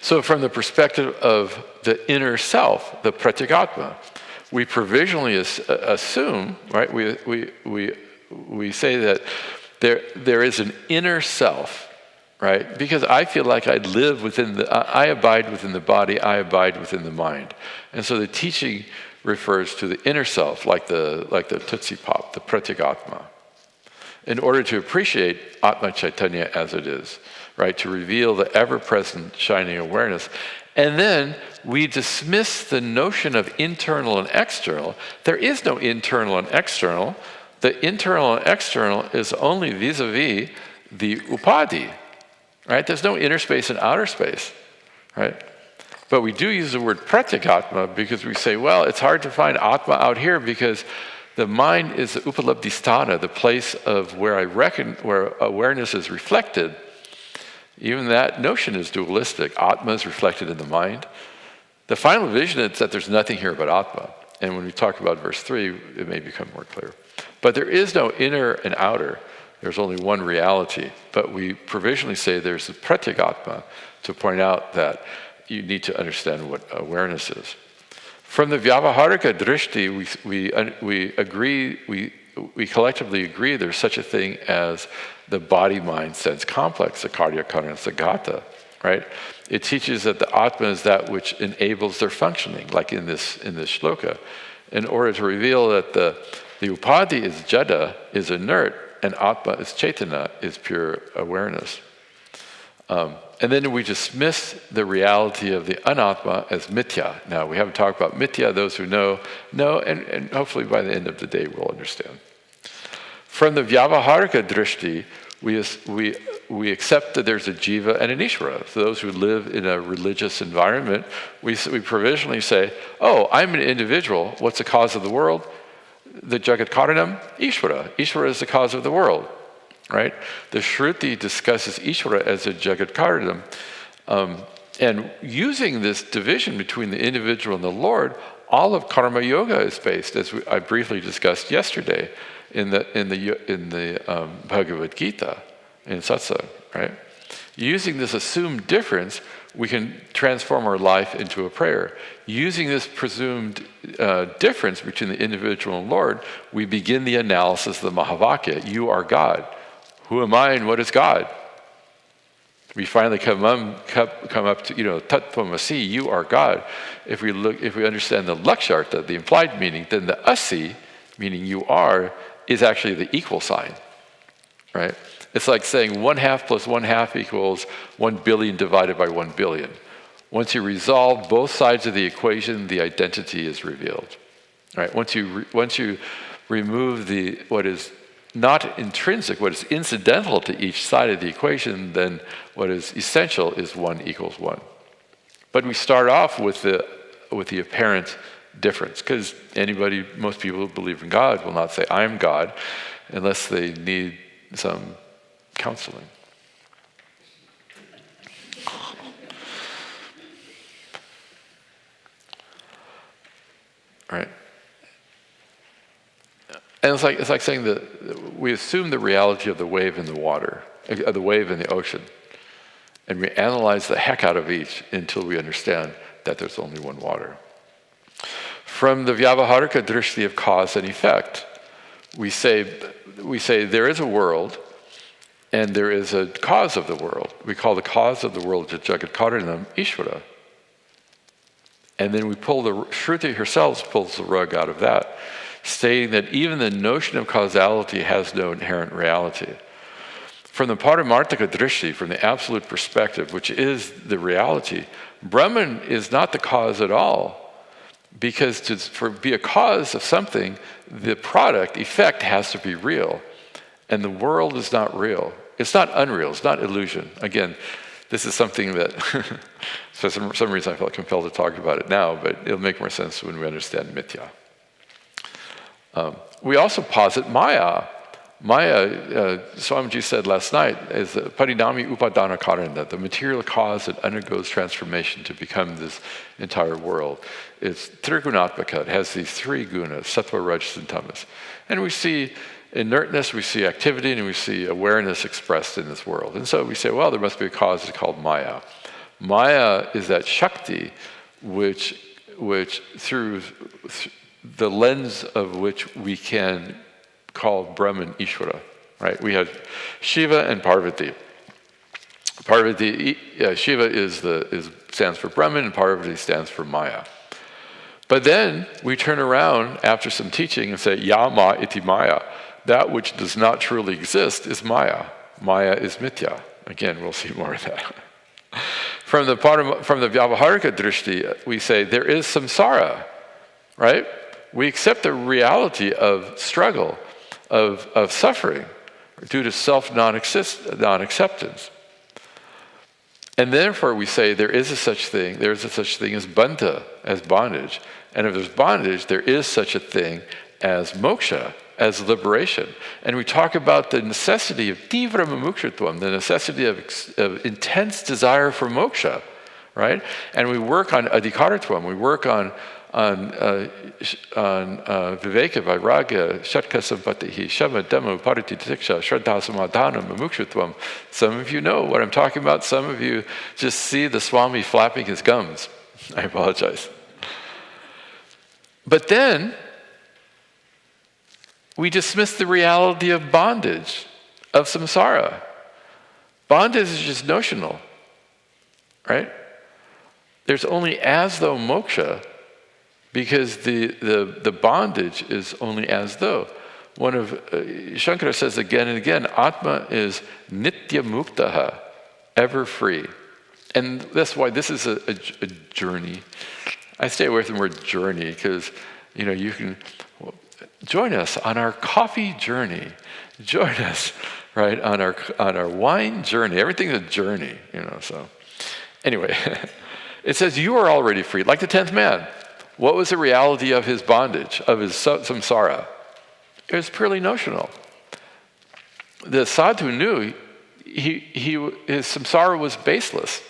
so from the perspective of the inner self, the pratyagatma, we provisionally assume, right? We say that there is an inner self, right? Because I feel like I live within I abide within the body, I abide within the mind. And so the teaching refers to the inner self, like the Tutsi Pop, the Pratyagatma, in order to appreciate Atma Chaitanya as it is, right? To reveal the ever-present shining awareness. And then we dismiss the notion of internal and external. There is no internal and external. The internal and external is only vis-a-vis the upadhi, right? There's no inner space and outer space, right? But we do use the word pratyagatma because we say, well, it's hard to find atma out here because the mind is the upalabdhisthana, the place of where where awareness is reflected. Even that notion is dualistic. Atma is reflected in the mind. The final vision is that there's nothing here but Atma. And when we talk about verse 3, it may become more clear. But there is no inner and outer. There's only one reality. But we provisionally say there's a pratyagatma to point out that you need to understand what awareness is. From the vyavaharika drishti, we collectively agree there's such a thing as the body-mind sense complex, the karya karana sagata, right? It teaches that the Atma is that which enables their functioning, like in this shloka, in order to reveal that the upadhi is jada, is inert, and Atma is chaitana, is pure awareness. And then we dismiss the reality of the anatma as mithya. Now, we haven't talked about mithya. Those who know, and hopefully by the end of the day we'll understand. From the vyavaharika drishti, we accept that there's a jiva and an ishvara. So those who live in a religious environment, we provisionally say, oh, I'm an individual. What's the cause of the world? The jagat karanam, ishvara. Ishvara is the cause of the world, right? The Shruti discusses ishvara as a jagat karanam. And using this division between the individual and the Lord, all of karma yoga is based, as I briefly discussed yesterday, in the Bhagavad Gita, in satsang, right? Using this assumed difference, we can transform our life into a prayer. Using this presumed difference between the individual and Lord, we begin the analysis of the Mahavakya. You are God. Who am I and what is God? We finally come up to, Tat Tvamasi, you are God. If we understand the Laksharta, the implied meaning, then the Asi, meaning you are, is actually the equal sign, right? It's like saying 1/2 plus 1/2 equals 1 billion divided by 1 billion. Once you resolve both sides of the equation, the identity is revealed, right? Once you remove what is not intrinsic, what is incidental to each side of the equation, then what is essential is 1 equals 1. But we start off with the apparent difference, because most people who believe in God will not say, I am God, unless they need some counseling. Right? And it's like saying that we assume the reality of the wave in the water, of the wave in the ocean, and we analyze the heck out of each until we understand that there's only one water. From the Vyavaharika Drishti of cause and effect, we say there is a world and there is a cause of the world. We call the cause of the world Jagat Karanam Ishvara. And then Shruti herself pulls the rug out of that, stating that even the notion of causality has no inherent reality. From the Paramarthika Drishti, from the absolute perspective, which is the reality, Brahman is not the cause at all, because to be a cause of something, the product, effect, has to be real. And the world is not real. It's not unreal, it's not illusion. Again, this is something that, for some reason I felt compelled to talk about it now, but it'll make more sense when we understand mithya. We also posit Maya. Maya, Swamiji said last night, is the parinami upadana karana, the material cause that undergoes transformation to become this entire world. It's trigunatmaka, it has these 3 gunas, sattva, rajas, and tamas. And we see inertness, we see activity, and we see awareness expressed in this world. And so we say, well, there must be a cause that's called Maya. Maya is that Shakti which through the lens of which we can call Brahman Ishvara, right? We have Shiva and Parvati. Shiva stands for Brahman, and Parvati stands for Maya. But then we turn around after some teaching and say, Yama iti Maya. That which does not truly exist is Maya. Maya is mithya. Again, we'll see more of that. From the Vyavaharika Drishti, we say there is samsara, right? We accept the reality of struggle, of suffering, due to non-acceptance. And therefore we say there is a such thing as bandha, as bondage. And if there's bondage, there is such a thing as moksha, as liberation. And we talk about the necessity of tivra mumukshutvam, the necessity of intense desire for moksha, right? And we work on adhikaratvam, we work on viveka, vairagya, shatka sampatihi, shama, dhamma, pariti, tiksha, shraddha, samadhana, mumukshutvam. Some of you know what I'm talking about. Some of you just see the Swami flapping his gums. I apologize. But then we dismiss the reality of bondage, of samsara. Bondage is just notional, right? There's only as though moksha, because the bondage is only as though. One of Shankara says again and again, Atma is nitya muktaha, ever free. And that's why this is a journey. I stay away from the word journey because, you can join us on our coffee journey. Join us, right, on our wine journey. Everything's a journey, so. Anyway, it says you are already free, like the 10th man. What was the reality of his bondage, of his samsara? It was purely notional. The sadhu knew his samsara was baseless.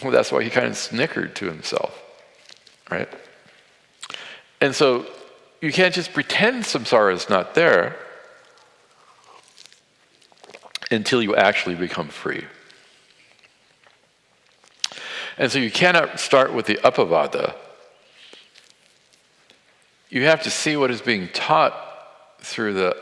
Well, that's why he kind of snickered to himself, right? And so you can't just pretend samsara is not there until you actually become free. And so you cannot start with the Upavada. You have to see what is being taught through the,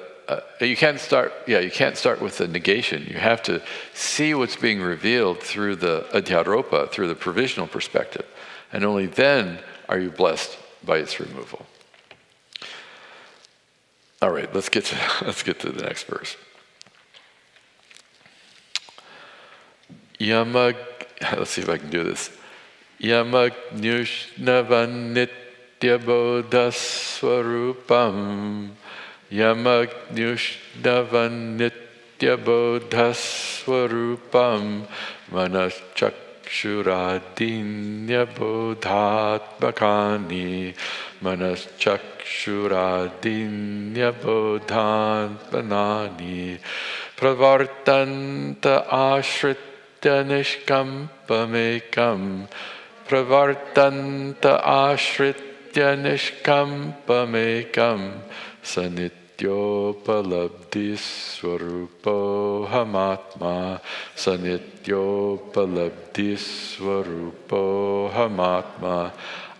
you can't start with the negation. You have to see what's being revealed through the adhyaropa, through the provisional perspective. And only then are you blessed by its removal. All right, let's get to the next verse. Let's see if I can do this. Yamagnyushnavanityabodhaswarupam Yamagnyushnavanityabodhaswarupam Manachakshuradinyabodhatmakani Manachakshuradinyabodhatmanani Pravartanta ashritya nishkampamekam Pravartanta ashritya nishkampamekam Sanityopalabdhi swarupo hamatma Sanityopalabdhi swarupo hamatma.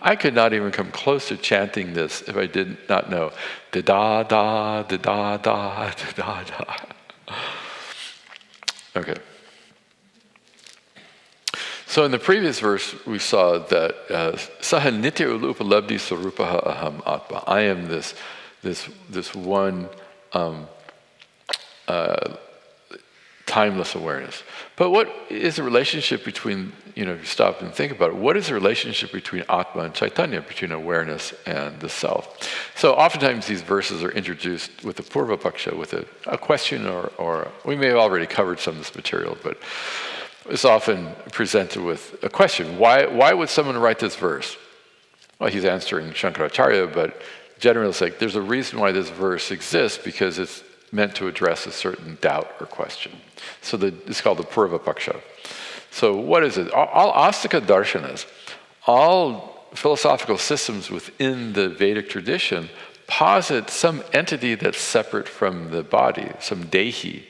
I could not even come close to chanting this if I did not know da-da-da, da-da-da, da-da-da. Okay. So in the previous verse, we saw that saha nitya upalabdhi swarupaha aham atma. I am this one timeless awareness. But what is the relationship between, if you stop and think about it, what is the relationship between Atma and Chaitanya, between awareness and the self? So oftentimes these verses are introduced with a Purva Paksha, with a question, or we may have already covered some of this material, but it's often presented with a question. Why would someone write this verse? Well, he's answering Shankaracharya, but generally it's like there's a reason why this verse exists, because it's meant to address a certain doubt or question. So it's called the Purva Paksha. So what is it? All Astika darshanas, all philosophical systems within the Vedic tradition posit some entity that's separate from the body, some dehi,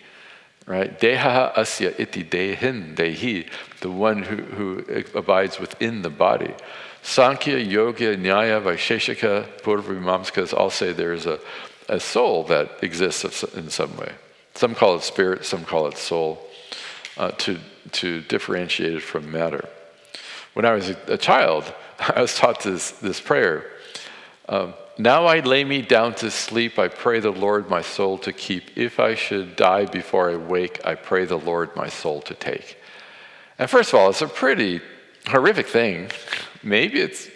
right? Deha asya iti dehin, dehi, the one who abides within the body. Sankhya, Yoga, Nyaya, Vaisheshika, Purvamamsakas all say there's a soul that exists in some way. Some call it spirit, some call it soul, to differentiate it from matter. When I was a child, I was taught this prayer. Now I lay me down to sleep, I pray the Lord my soul to keep. If I should die before I wake, I pray the Lord my soul to take. And first of all, it's a pretty horrific thing. Maybe it's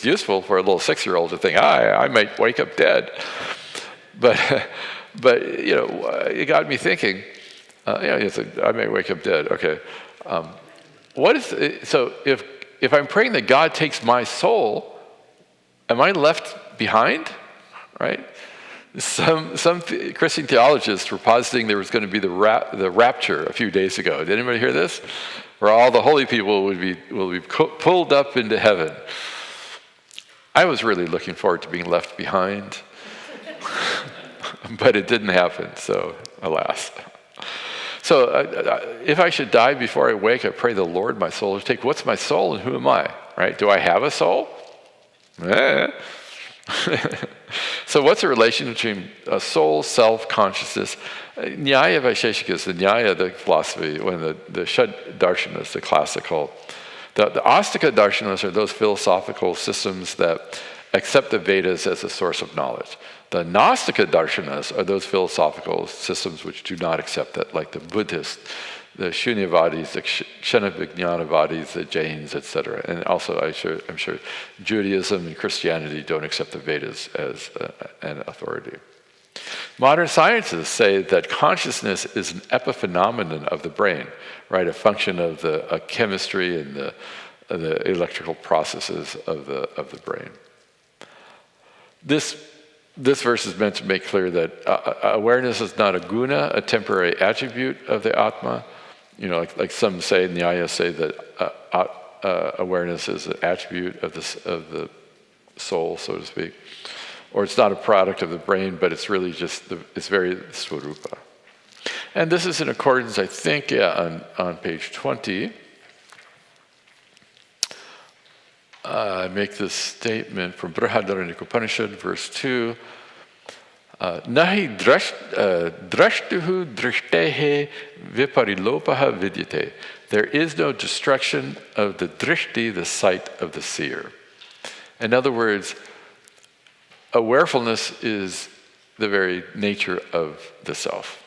useful for a little 6-year-old to think, I might wake up dead. But it got me thinking, I may wake up dead, okay. So if I'm praying that God takes my soul, am I left behind, right? Some Christian theologists were positing there was going to be the rapture a few days ago. Did anybody hear this? Where all the holy people will be pulled up into heaven. I was really looking forward to being left behind, but it didn't happen, so alas. So if I should die before I wake, I pray the Lord my soul to take. What's my soul and who am I, right? Do I have a soul? So what's the relation between soul, self, consciousness? Nyaya Vaisheshikas, the Nyaya, the philosophy, when the Shad Darshanas, the classical, the Astika Darshanas are those philosophical systems that accept the Vedas as a source of knowledge. The Nastika Darshanas are those philosophical systems which do not accept that, like the Buddhists, the Shunyavadis, the Kshanavijnanavadis, the Jains, etc. And also, I'm sure Judaism and Christianity don't accept the Vedas as an authority. Modern sciences say that consciousness is an epiphenomenon of the brain, right? A function of the chemistry and the electrical processes of the brain. This verse is meant to make clear that awareness is not a guna, a temporary attribute of the Atma. Like some say, Nyaya say that awareness is an attribute of the soul, so to speak. Or it's not a product of the brain, but it's really just, it's very swarupa. And this is in accordance, I think, on page 20. I make this statement from Brihadaranyaka Upanishad, verse 2. Nahi drashtuhu drishtehe viparilopaha vidyate. There is no destruction of the drishti, the sight of the seer. In other words, awarefulness is the very nature of the self.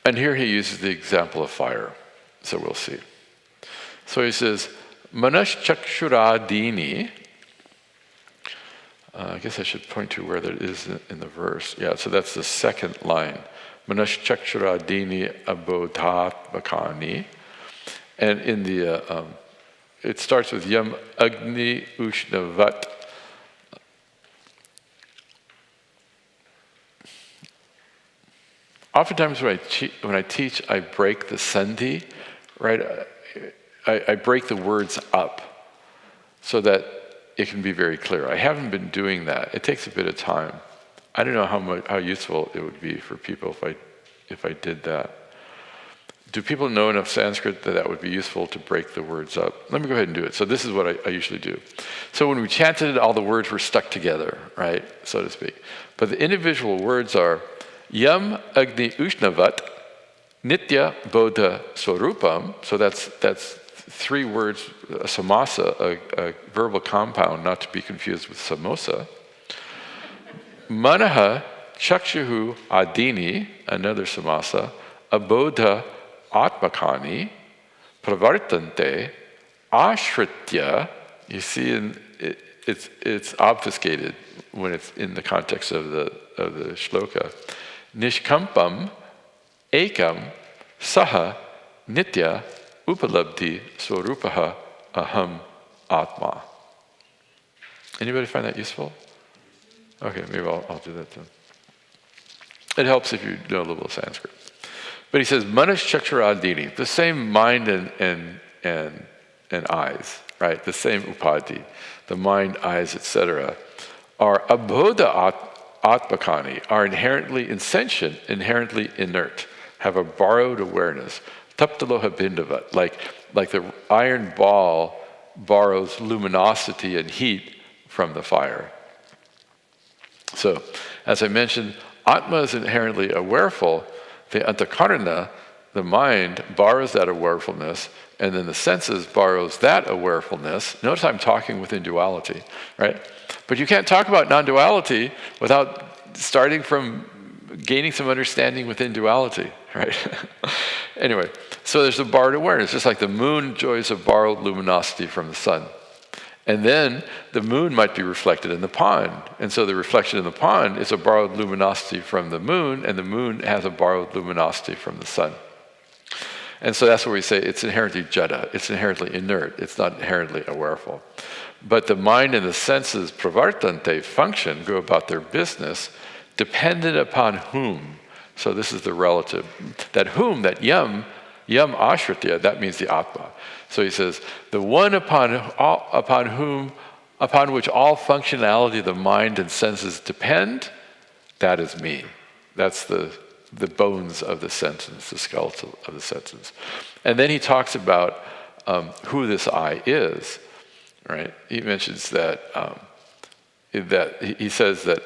And here he uses the example of fire. So we'll see. So he says, Manaschakshuradini. I guess I should point to where that is in the verse. Yeah, so that's the second line. Manaschakshuradini abodhatmakani. And in the, it starts with Yam Agni Ushnavat. Oftentimes when I teach, I break the sandhi, right? I break the words up so that it can be very clear. I haven't been doing that. It takes a bit of time. I don't know how useful it would be for people if I did that. Do people know enough Sanskrit that would be useful to break the words up? Let me go ahead and do it. So this is what I usually do. So when we chanted, all the words were stuck together, right, so to speak. But the individual words are Yam Agni Ushnavat Nitya Bodha Swarupam. So that's 3 words, a samasa, a verbal compound, not to be confused with samosa. Manaha Chakshuhu Adini, another samasa, Abodha Atmakani, Pravartante, Ashritya. You see, it's obfuscated when it's in the context of the shloka. Nishkampam, Ekam, Saha, Nitya, Upalabdhi, Swarupaha, Aham, Atma. Anybody find that useful? Okay, maybe I'll do that then. It helps if you know a little Sanskrit. But he says, Manas Chakshuradini, the same mind and eyes, right? The same upadhi, the mind, eyes, etc., are abodha atmakani, are inherently insentient, inherently inert, have a borrowed awareness. Taptaloha bindavat, like the iron ball borrows luminosity and heat from the fire. So, as I mentioned, Atma is inherently awareful. The antakarana, the mind, borrows that awarefulness, and then the senses borrows that awarefulness. Notice I'm talking within duality, right? But you can't talk about non-duality without starting from gaining some understanding within duality, right? Anyway, so there's a borrowed awareness, just like the moon enjoys a borrowed luminosity from the sun. And then the moon might be reflected in the pond. And so the reflection in the pond is a borrowed luminosity from the moon, and the moon has a borrowed luminosity from the sun. And so that's where we say it's inherently jada, it's inherently inert, it's not inherently awareful. But the mind and the senses, pravartante, function, go about their business, dependent upon whom. So this is the relative. That whom, that yam ashritya, that means the atma. So he says, the one upon which all functionality of the mind and senses depend, that is me. That's the bones of the sentence, the skeletal of the sentence. And then he talks about who this I is, right? He mentions that he says that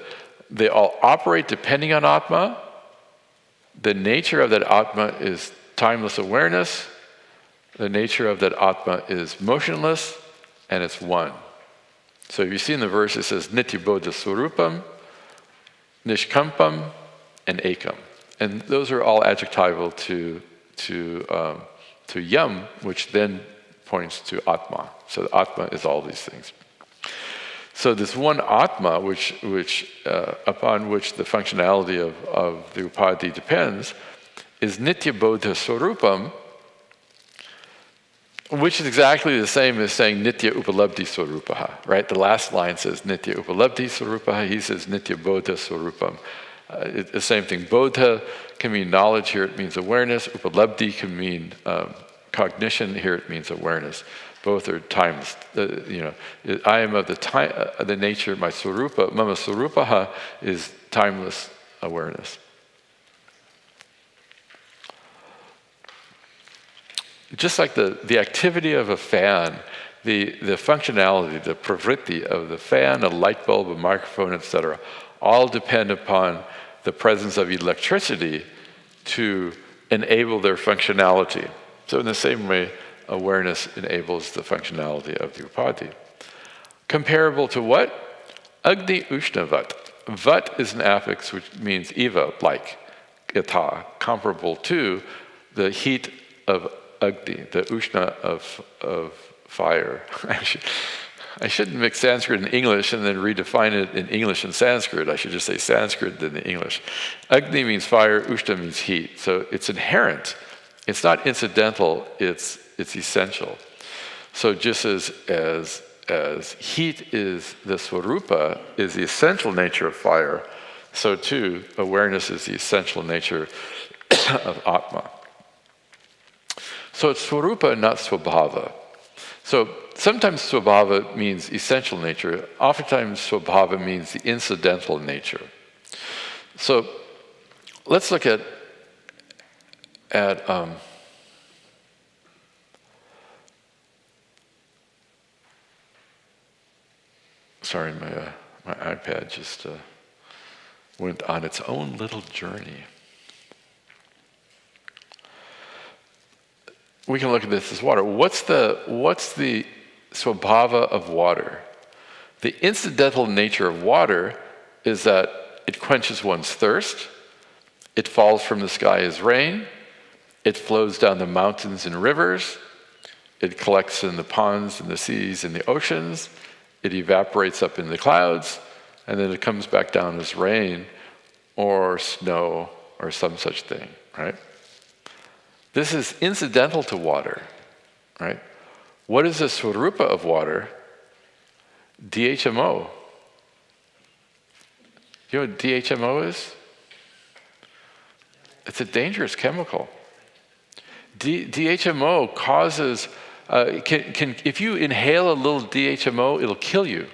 they all operate depending on Atma. The nature of that Atma is timeless awareness. The nature of that Atma is motionless, and it's one. So if you see in the verse, it says Nityabodha Swarupam, Nishkampam, and Ekam. And those are all adjectival to Yam, which then points to Atma. So the Atma is all these things. So this one Atma, which upon which the functionality of the upadhi depends, is Nityabodha Swarupam, which is exactly the same as saying Nitya Upalabdhi Swarupaha, right? The last line says Nitya Upalabdhi Swarupaha, he says Nitya Bodha Swarupam. The same thing. Bodha can mean knowledge, here it means awareness. Upalabdhi can mean cognition, here it means awareness. Both are timeless. I am of the nature, my Swarupa, Mama Swarupaha is timeless awareness. just like the activity of a fan, the functionality, the pravritti of the fan, a light bulb, a microphone, etc., all depend upon the presence of electricity to enable their functionality. So in the same way, awareness enables the functionality of the upadhi. Comparable to what? Agni Ushna Vat. Vat is an affix which means eva, like, yata, comparable to the heat of Agni, the Ushna of fire. I shouldn't mix Sanskrit and English and then redefine it in English and Sanskrit. I should just say Sanskrit than the English. Agni means fire, Ushna means heat. So it's inherent. It's not incidental, it's essential. So just as heat is the swarupa, is the essential nature of fire, so too awareness is the essential nature of Atma. So it's swarupa, not swabhava. So sometimes swabhava means essential nature. Oftentimes swabhava means the incidental nature. So let's look at sorry, my iPad just went on its own little journey. We can look at this as water. What's the swabhava of water? The incidental nature of water is that it quenches one's thirst, it falls from the sky as rain, it flows down the mountains and rivers, it collects in the ponds and the seas and the oceans, it evaporates up in the clouds, and then it comes back down as rain or snow or some such thing, right? This is incidental to water, right? What is the swarupa of water? DHMO. You know what DHMO is? It's a dangerous chemical. DHMO causes, if you inhale a little DHMO, it'll kill you.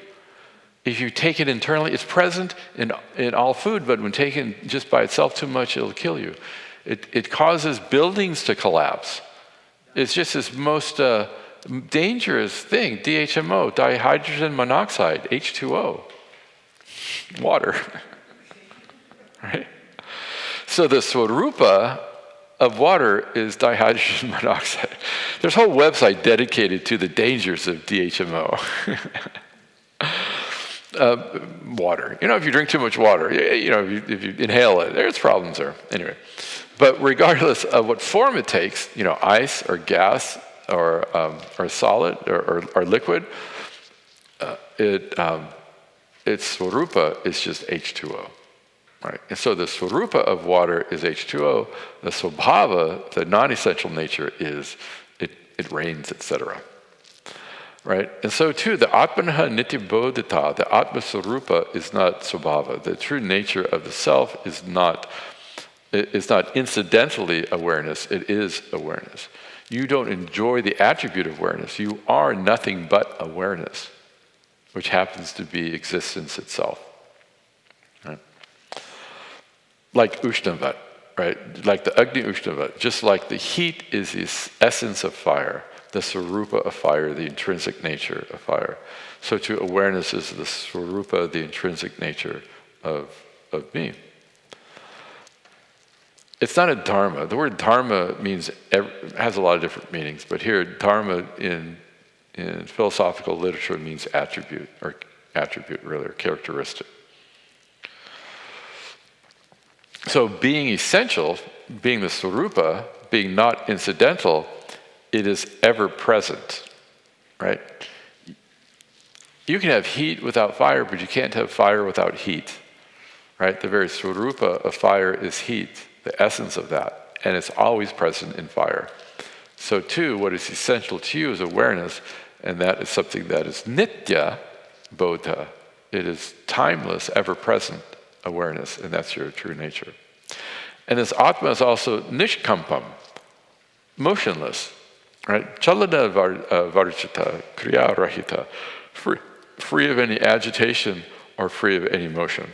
If you take it internally, it's present in all food, but when taken just by itself too much, it'll kill you. It causes buildings to collapse. It's just this most dangerous thing, DHMO, dihydrogen monoxide, H2O, water, right? So the swarupa of water is dihydrogen monoxide. There's a whole website dedicated to the dangers of DHMO. Water. You know, if you drink too much water, you know, if you inhale it, there's problems there. Anyway. But regardless of what form it takes, you know, ice or gas or solid or liquid, its swarupa is just H2O, right? And so the swarupa of water is H2O. The swabhava, the non-essential nature, is it rains, etc. Right? And so too, the atmanaha nityabodhita, the atma swarupa, is not swabhava. The true nature of the self is not incidentally awareness, it is awareness. You don't enjoy the attribute of awareness. You are nothing but awareness, which happens to be existence itself. Right? Like Ushnavat, right? Like the Agni Ushnavat, just like the heat is the essence of fire, the swarupa of fire, the intrinsic nature of fire. So too, awareness is the swarupa, the intrinsic nature of me. It's not a dharma. The word dharma has a lot of different meanings, but here dharma in philosophical literature means attribute, or characteristic. So being essential, being the swarupa, being not incidental, it is ever present, right? You can have heat without fire, but you can't have fire without heat, right? The very swarupa of fire is heat, the essence of that, and it's always present in fire. So too, what is essential to you is awareness, and that is something that is nitya bodha. It is timeless, ever-present awareness, and that's your true nature. And this atma is also nishkampam, motionless, right? Chalana varchita, kriya rahita, free of any agitation or free of any motion.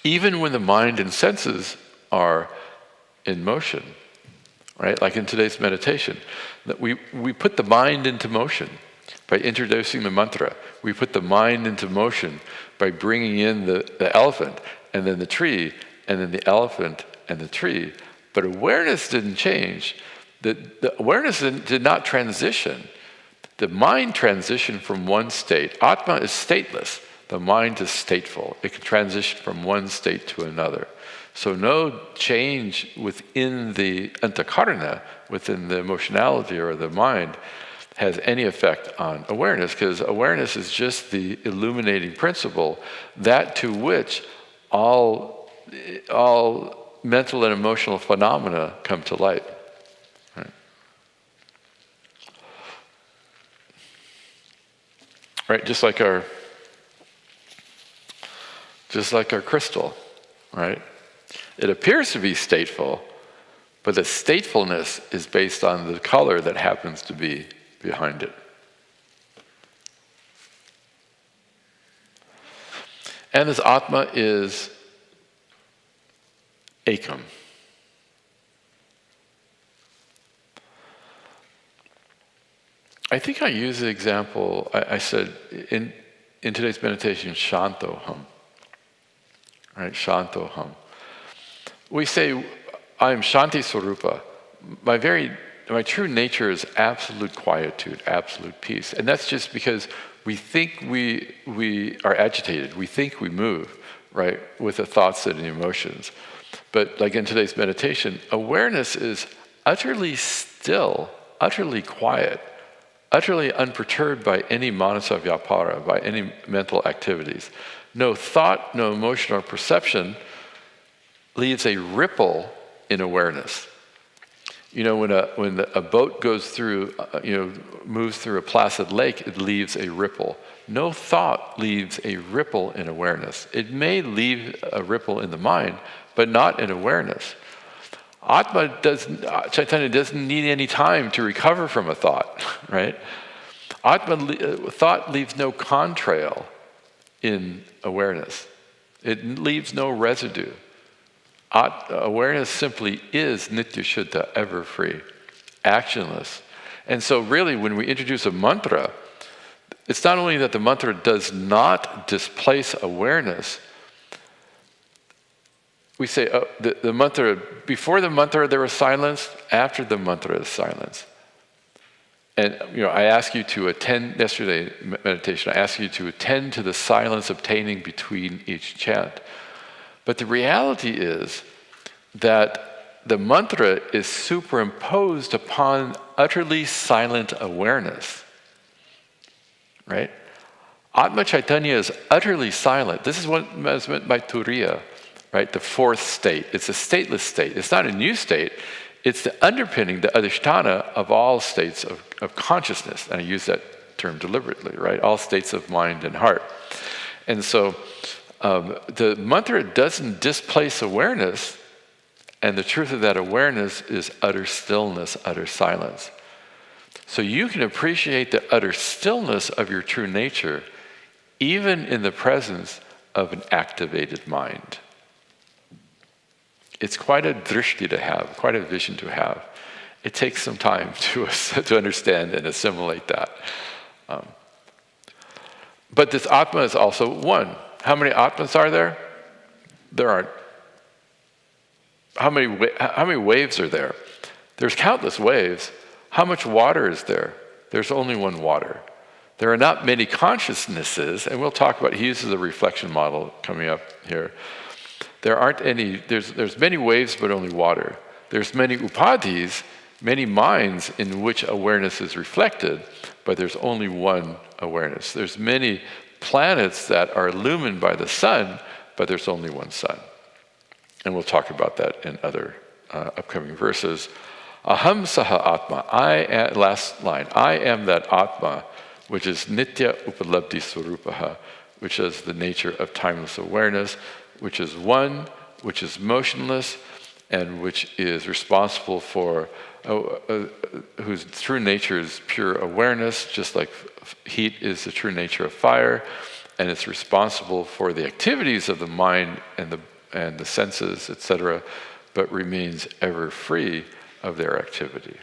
Even when the mind and senses are in motion, right? Like in today's meditation, that we put the mind into motion by introducing the mantra. We put the mind into motion by bringing in the elephant, and then the tree, and then the elephant and the tree. But awareness didn't change. The awareness did not transition. The mind transitioned from one state. Atma is stateless. The mind is stateful. It can transition from one state to another. So no change within the antakarana, within the emotionality or the mind, has any effect on awareness, because awareness is just the illuminating principle, that to which all mental and emotional phenomena come to light. Right? Just like our crystal, right? It appears to be stateful, but the statefulness is based on the color that happens to be behind it. And this Atma is ekam. I think I used the example, I said in today's meditation, Shantoham. Right, Shantoham. We say, I am Shanti Swarupa. My true nature is absolute quietude, absolute peace. And that's just because we think we are agitated, we think we move, right, with the thoughts and the emotions. But like in today's meditation, awareness is utterly still, utterly quiet, utterly unperturbed by any manasa vyapara, by any mental activities. No thought, no emotion or perception leaves a ripple in awareness. You know, when a boat goes through, moves through a placid lake, it leaves a ripple. No thought leaves a ripple in awareness. It may leave a ripple in the mind, but not in awareness. Chaitanya doesn't need any time to recover from a thought, right? Thought leaves no contrail in awareness. It leaves no residue. Awareness simply is nitya shuddha, ever free, actionless. And so really when we introduce a mantra, it's not only that the mantra does not displace awareness. We say the mantra, before the mantra there was silence, after the mantra is silence. And I asked you to attend, yesterday meditation, I asked you to attend to the silence obtaining between each chant. But the reality is that the mantra is superimposed upon utterly silent awareness, right? Atma Chaitanya is utterly silent. This is what is meant by Turiya, right? The fourth state. It's a stateless state. It's not a new state. It's the underpinning, the adhisthana of all states of consciousness. And I use that term deliberately, right? All states of mind and heart. And so the mantra doesn't displace awareness, and the truth of that awareness is utter stillness, utter silence. So you can appreciate the utter stillness of your true nature even in the presence of an activated mind. It's quite a drishti to have, quite a vision to have. It takes some time to understand and assimilate that. But this Atma is also one. How many Atmas are there? There aren't. How many waves are there? There's countless waves. How much water is there? There's only one water. There are not many consciousnesses, and we'll talk about, he uses a reflection model coming up here. There aren't any, there's many waves but only water. There's many upadhis, many minds in which awareness is reflected, but there's only one awareness. There's many planets that are illumined by the sun, but there's only one sun. And we'll talk about that in other upcoming verses. Aham saha atma, last line, I am that atma, which is nitya upalabdhi swarupaha, which is the nature of timeless awareness, which is one, which is motionless, and which is responsible for, whose true nature is pure awareness, just like heat is the true nature of fire, and it's responsible for the activities of the mind and the senses, etc., but remains ever free of their activity.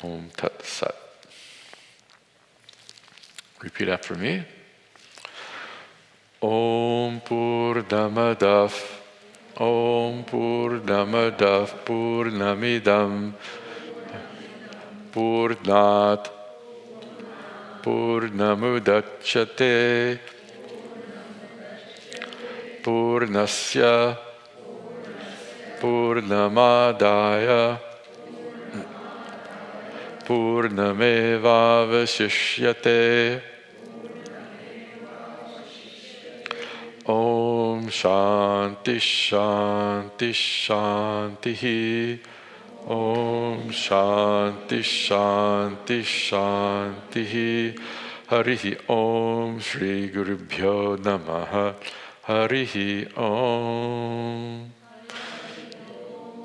Om Tat Sat. Repeat after me. Om Purnamadav, Om Purnamadav Purnamidam Purnat Purnamudachyate Purnasya Purnamadaya Purnamevavashishyate. Om Shanti Shanti Shanti. Om Shanti Shanti Shanti. Harihi Om Shri Gurubhyo Namaha. Harihi Om.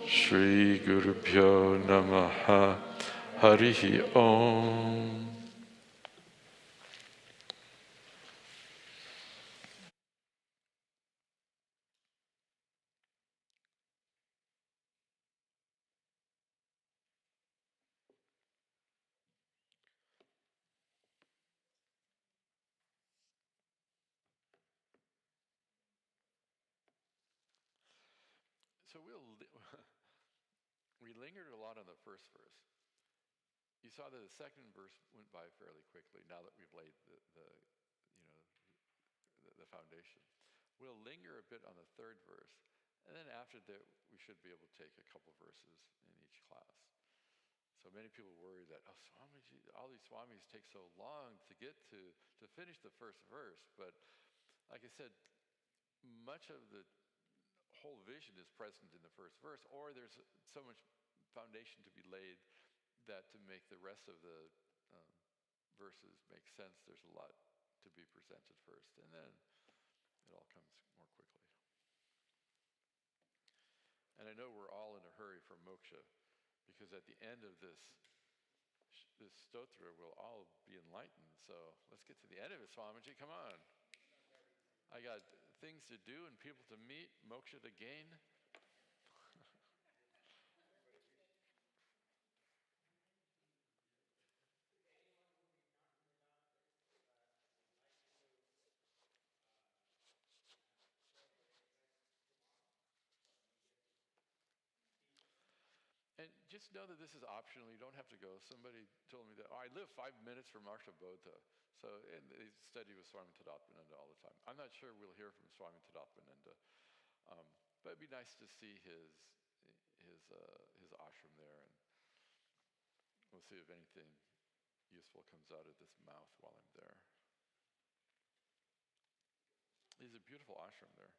Shri Gurubhyo Namaha. Harihi Om. So we lingered a lot on the first verse. You saw that the second verse went by fairly quickly now that we've laid the foundation. We'll linger a bit on the third verse, and then after that we should be able to take a couple verses in each class. So many people worry that, Swamiji, all these Swamis take so long to get to finish the first verse, but like I said, much of the whole vision is present in the first verse, or there's so much foundation to be laid that to make the rest of the verses make sense, there's a lot to be presented first, and then it all comes more quickly. And I know we're all in a hurry for moksha, because at the end of this stotra, we'll all be enlightened. So let's get to the end of it, Swamiji. Come on. I got things to do and people to meet, moksha to gain. And just know that this is optional. You don't have to go. Somebody told me that, I live 5 minutes from Marsha Bodha. So, and they study with Swami Advayatmananda all the time. I'm not sure we'll hear from Swami Advayatmananda, but it'd be nice to see his ashram there, and we'll see if anything useful comes out of this mouth while I'm there. It's a beautiful ashram there.